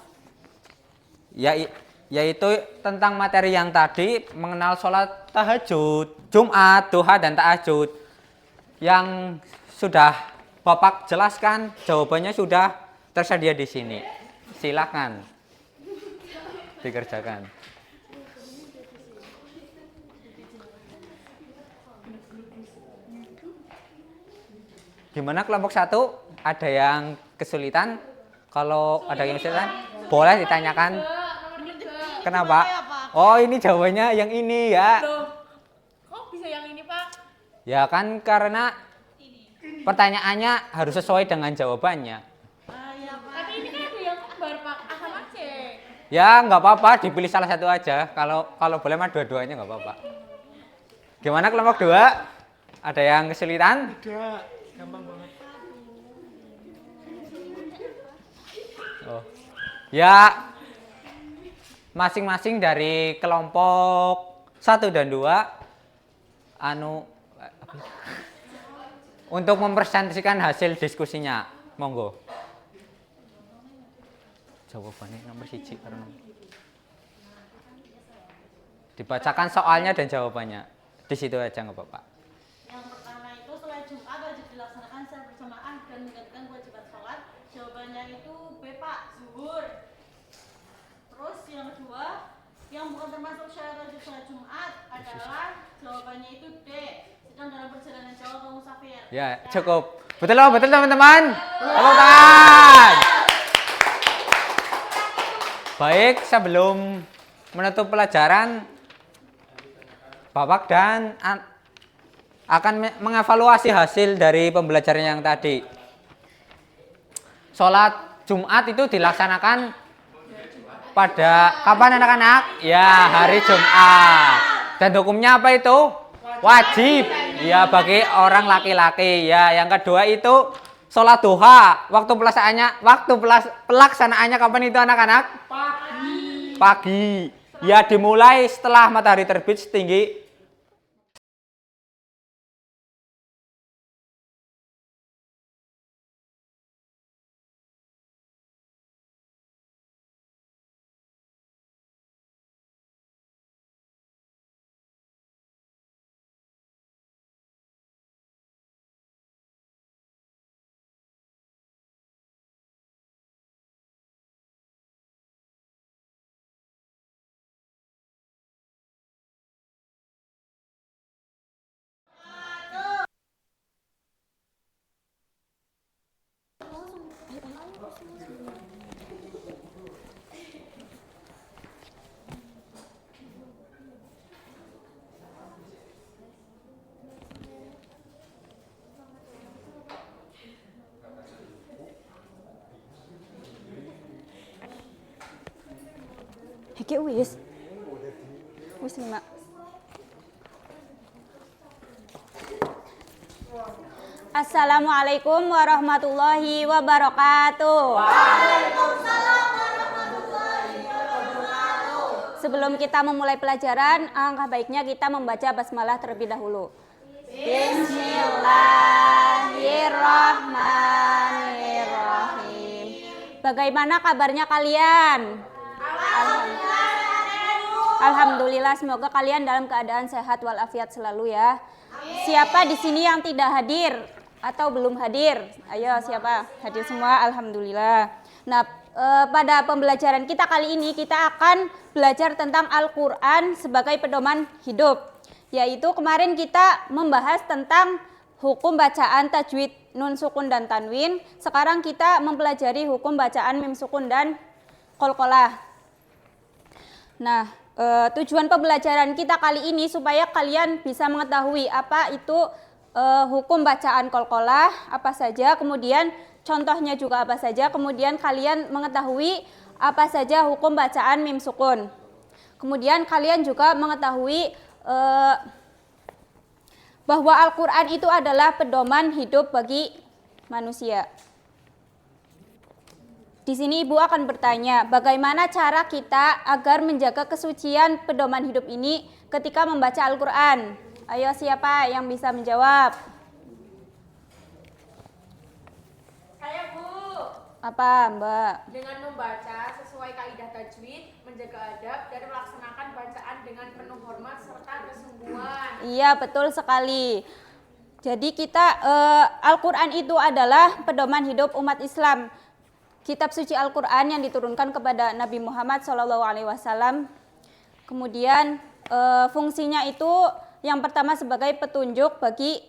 yaitu tentang materi yang tadi, mengenal sholat tahajud, Jumat, duha, dan tahajud. Yang sudah Bapak jelaskan, jawabannya sudah tersedia di sini. Silakan dikerjakan. Gimana kelompok 1? Ada yang kesulitan? Kalau ada yang kesulitan, boleh ditanyakan. Kenapa? Oh, ini jawabannya yang ini ya. Kok bisa yang ini, Pak? Ya kan karena pertanyaannya harus sesuai dengan jawabannya. Tapi ini kan ada yang kembar, Pak. A sama C. Ya nggak apa-apa, dipilih salah satu aja. Kalau boleh mah dua-duanya nggak apa-apa. Gimana kelompok 2? Ada yang kesulitan? Tidak, gampang banget. Oh. Ya masing-masing dari kelompok 1 dan 2 untuk mempresentasikan hasil diskusinya. Monggo. Jawabannya nomor 1 karena dibacakan soalnya dan jawabannya di situ aja nggak apa-apa. Yang pertama itu sholat Jumat wajib dilaksanakan secara berjamaah dan meningkatkan kewajiban sholat. Jawabannya itu B Pak, zuhur. Terus yang kedua, yang bukan termasuk syarat wajib sholat Jumat adalah jawabannya itu D. Sedang dalam perjalanan jauh atau musafir. Ya cukup. Betul teman-teman. Tepuk tangan. Baik, sebelum menutup pelajaran, Bapak dan akan mengevaluasi hasil dari pembelajaran yang tadi. Sholat Jumat itu dilaksanakan pada kapan anak-anak? Ya, hari Jumat. Dan hukumnya apa itu? Wajib. Ya, bagi orang laki-laki. Ya, yang kedua itu sholat duha. Waktu pelaksanaannya kapan itu anak-anak? Pagi. Ya, dimulai setelah matahari terbit setinggi Iki wis 5. Assalamualaikum warahmatullahi wabarakatuh. Waalaikumsalam warahmatullahi wabarakatuh. Sebelum kita memulai pelajaran, alangkah baiknya kita membaca basmalah terlebih dahulu. Bismillahirrahmanirrahim. Bagaimana kabarnya kalian? Alhamdulillah, semoga kalian dalam keadaan sehat walafiat selalu ya. Siapa di sini yang tidak hadir atau belum hadir? Ayo, siapa? Hadir semua, alhamdulillah. Nah, pada pembelajaran kita kali ini kita akan belajar tentang Al-Qur'an sebagai pedoman hidup. Yaitu kemarin kita membahas tentang hukum bacaan tajwid nun sukun dan tanwin. Sekarang kita mempelajari hukum bacaan mim sukun dan qalqalah. Nah, tujuan pembelajaran kita kali ini supaya kalian bisa mengetahui apa itu hukum bacaan qalqalah, apa saja, kemudian contohnya juga apa saja, kemudian kalian mengetahui apa saja hukum bacaan mim sukun. Kemudian kalian juga mengetahui bahwa Al-Qur'an itu adalah pedoman hidup bagi manusia. Di sini Ibu akan bertanya, bagaimana cara kita agar menjaga kesucian pedoman hidup ini ketika membaca Al-Qur'an? Ayo, siapa yang bisa menjawab? Saya, Bu. Apa, Mbak? Dengan membaca sesuai kaidah tajwid, menjaga adab, dan melaksanakan bacaan dengan penuh hormat serta kesungguhan. Iya, betul sekali. Jadi Al-Qur'an itu adalah pedoman hidup umat Islam. Kitab suci Al-Qur'an yang diturunkan kepada Nabi Muhammad SAW. Kemudian fungsinya itu yang pertama sebagai petunjuk bagi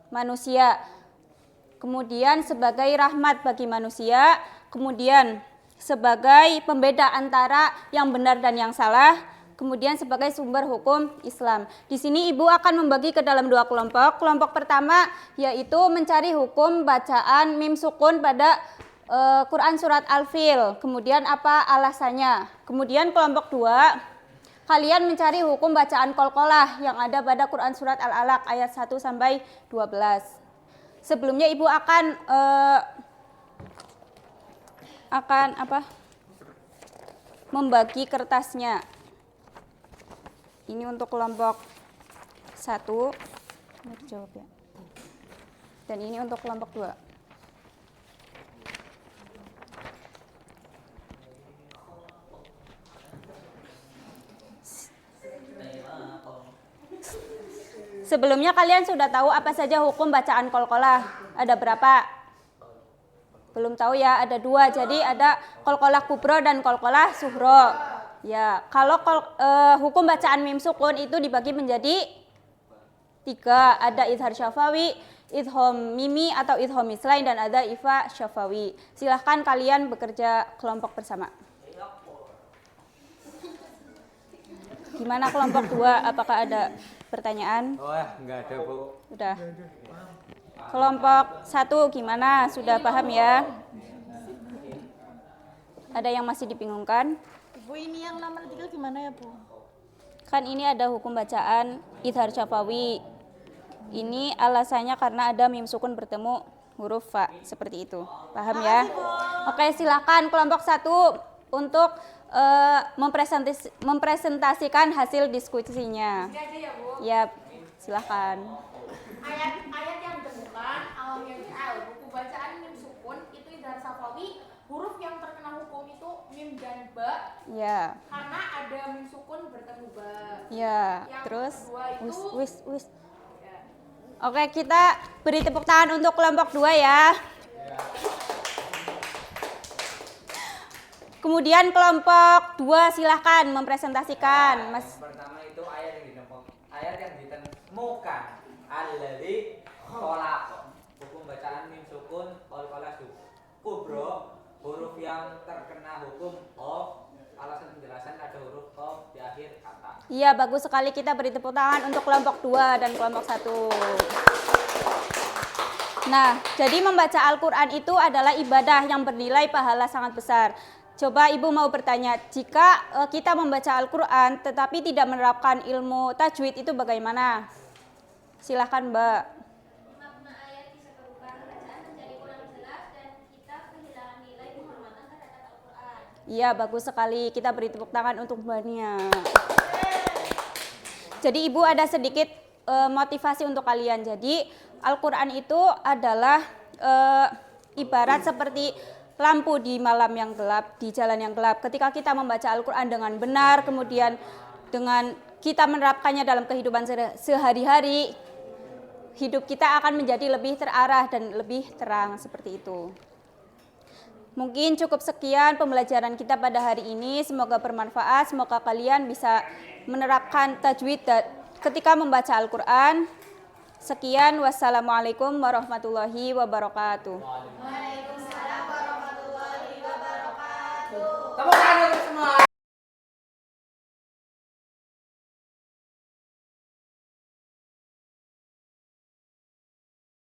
manusia. Kemudian sebagai rahmat bagi manusia. Kemudian sebagai pembeda antara yang benar dan yang salah. Kemudian sebagai sumber hukum Islam. Di sini Ibu akan membagi ke dalam 2 kelompok. Kelompok pertama yaitu mencari hukum bacaan mim sukun pada Quran surat Al-Fil. Kemudian apa alasannya? Kemudian kelompok 2, kalian mencari hukum bacaan qalqalah yang ada pada Quran surat Al-Alaq ayat 1 sampai 12. Sebelumnya Ibu akan membagi kertasnya. Ini untuk kelompok 1. Ini dijawab ya. Dan ini untuk kelompok 2. Sebelumnya kalian sudah tahu apa saja hukum bacaan qalqalah? Ada berapa? Belum tahu ya, ada 2. Jadi ada qalqalah kubro dan qalqalah sughro. Ya, kalau hukum bacaan mim sukun itu dibagi menjadi 3. Ada idhar syafawi, idhom mimi atau idhom mislain, dan ada ifa syafawi. Silahkan kalian bekerja kelompok bersama. Gimana kelompok 2? Apakah ada pertanyaan? Enggak ada, Bu. Udah. Kelompok 1 gimana? Sudah paham ya? Ada yang masih dibingungkan? Bu, ini yang nomor 3 gimana ya, Bu? Kan ini ada hukum bacaan idhar syafawi. Ini alasannya karena ada mim sukun bertemu huruf fa, seperti itu. Paham ya? Oke, silakan kelompok 1 untuk mempresentasikan hasil diskusinya. Ya, silakan. Ayat-ayat yang ditemukan awam yang buku bacaan mim sukun itu idhar syafawi, huruf yang terkena hukum itu mim dan ba. Ya. Karena ada mim sukun bertemu ba. Ya, Yang terus kedua itu wis. Oke, kita beri tepuk tangan untuk kelompok 2 ya. Kemudian kelompok 2 silahkan mempresentasikan, Mas. Pertama itu ayat yang ditemukan alladzi khalaqa. Hukum bacaan mim sukun qalqalah kubro, huruf yang terkena hukum qaf. Alasan penjelasan ada huruf qaf di akhir kata. Iya, bagus sekali, kita beri tepuk tangan untuk kelompok 2 dan kelompok 1. Nah, jadi membaca Al-Qur'an itu adalah ibadah yang bernilai pahala sangat besar. Coba Ibu mau bertanya, jika kita membaca Al-Qur'an tetapi tidak menerapkan ilmu tajwid itu bagaimana? Silahkan, Mbak. Makna ayat disebutkan bacaan menjadi kurang jelas dan kita kehilangan nilai penghormatan terhadap Al-Quran. Iya, bagus sekali. Kita beri tepuk tangan untuk Mbaknya. Jadi Ibu ada sedikit motivasi untuk kalian. Jadi Al-Quran itu adalah ibarat seperti lampu di malam yang gelap, di jalan yang gelap. Ketika kita membaca Al-Quran dengan benar, kemudian dengan kita menerapkannya dalam kehidupan sehari-hari, hidup kita akan menjadi lebih terarah dan lebih terang, seperti itu. Mungkin cukup sekian pembelajaran kita pada hari ini. Semoga bermanfaat, semoga kalian bisa menerapkan tajwid ketika membaca Al-Quran. Sekian, wassalamualaikum warahmatullahi wabarakatuh.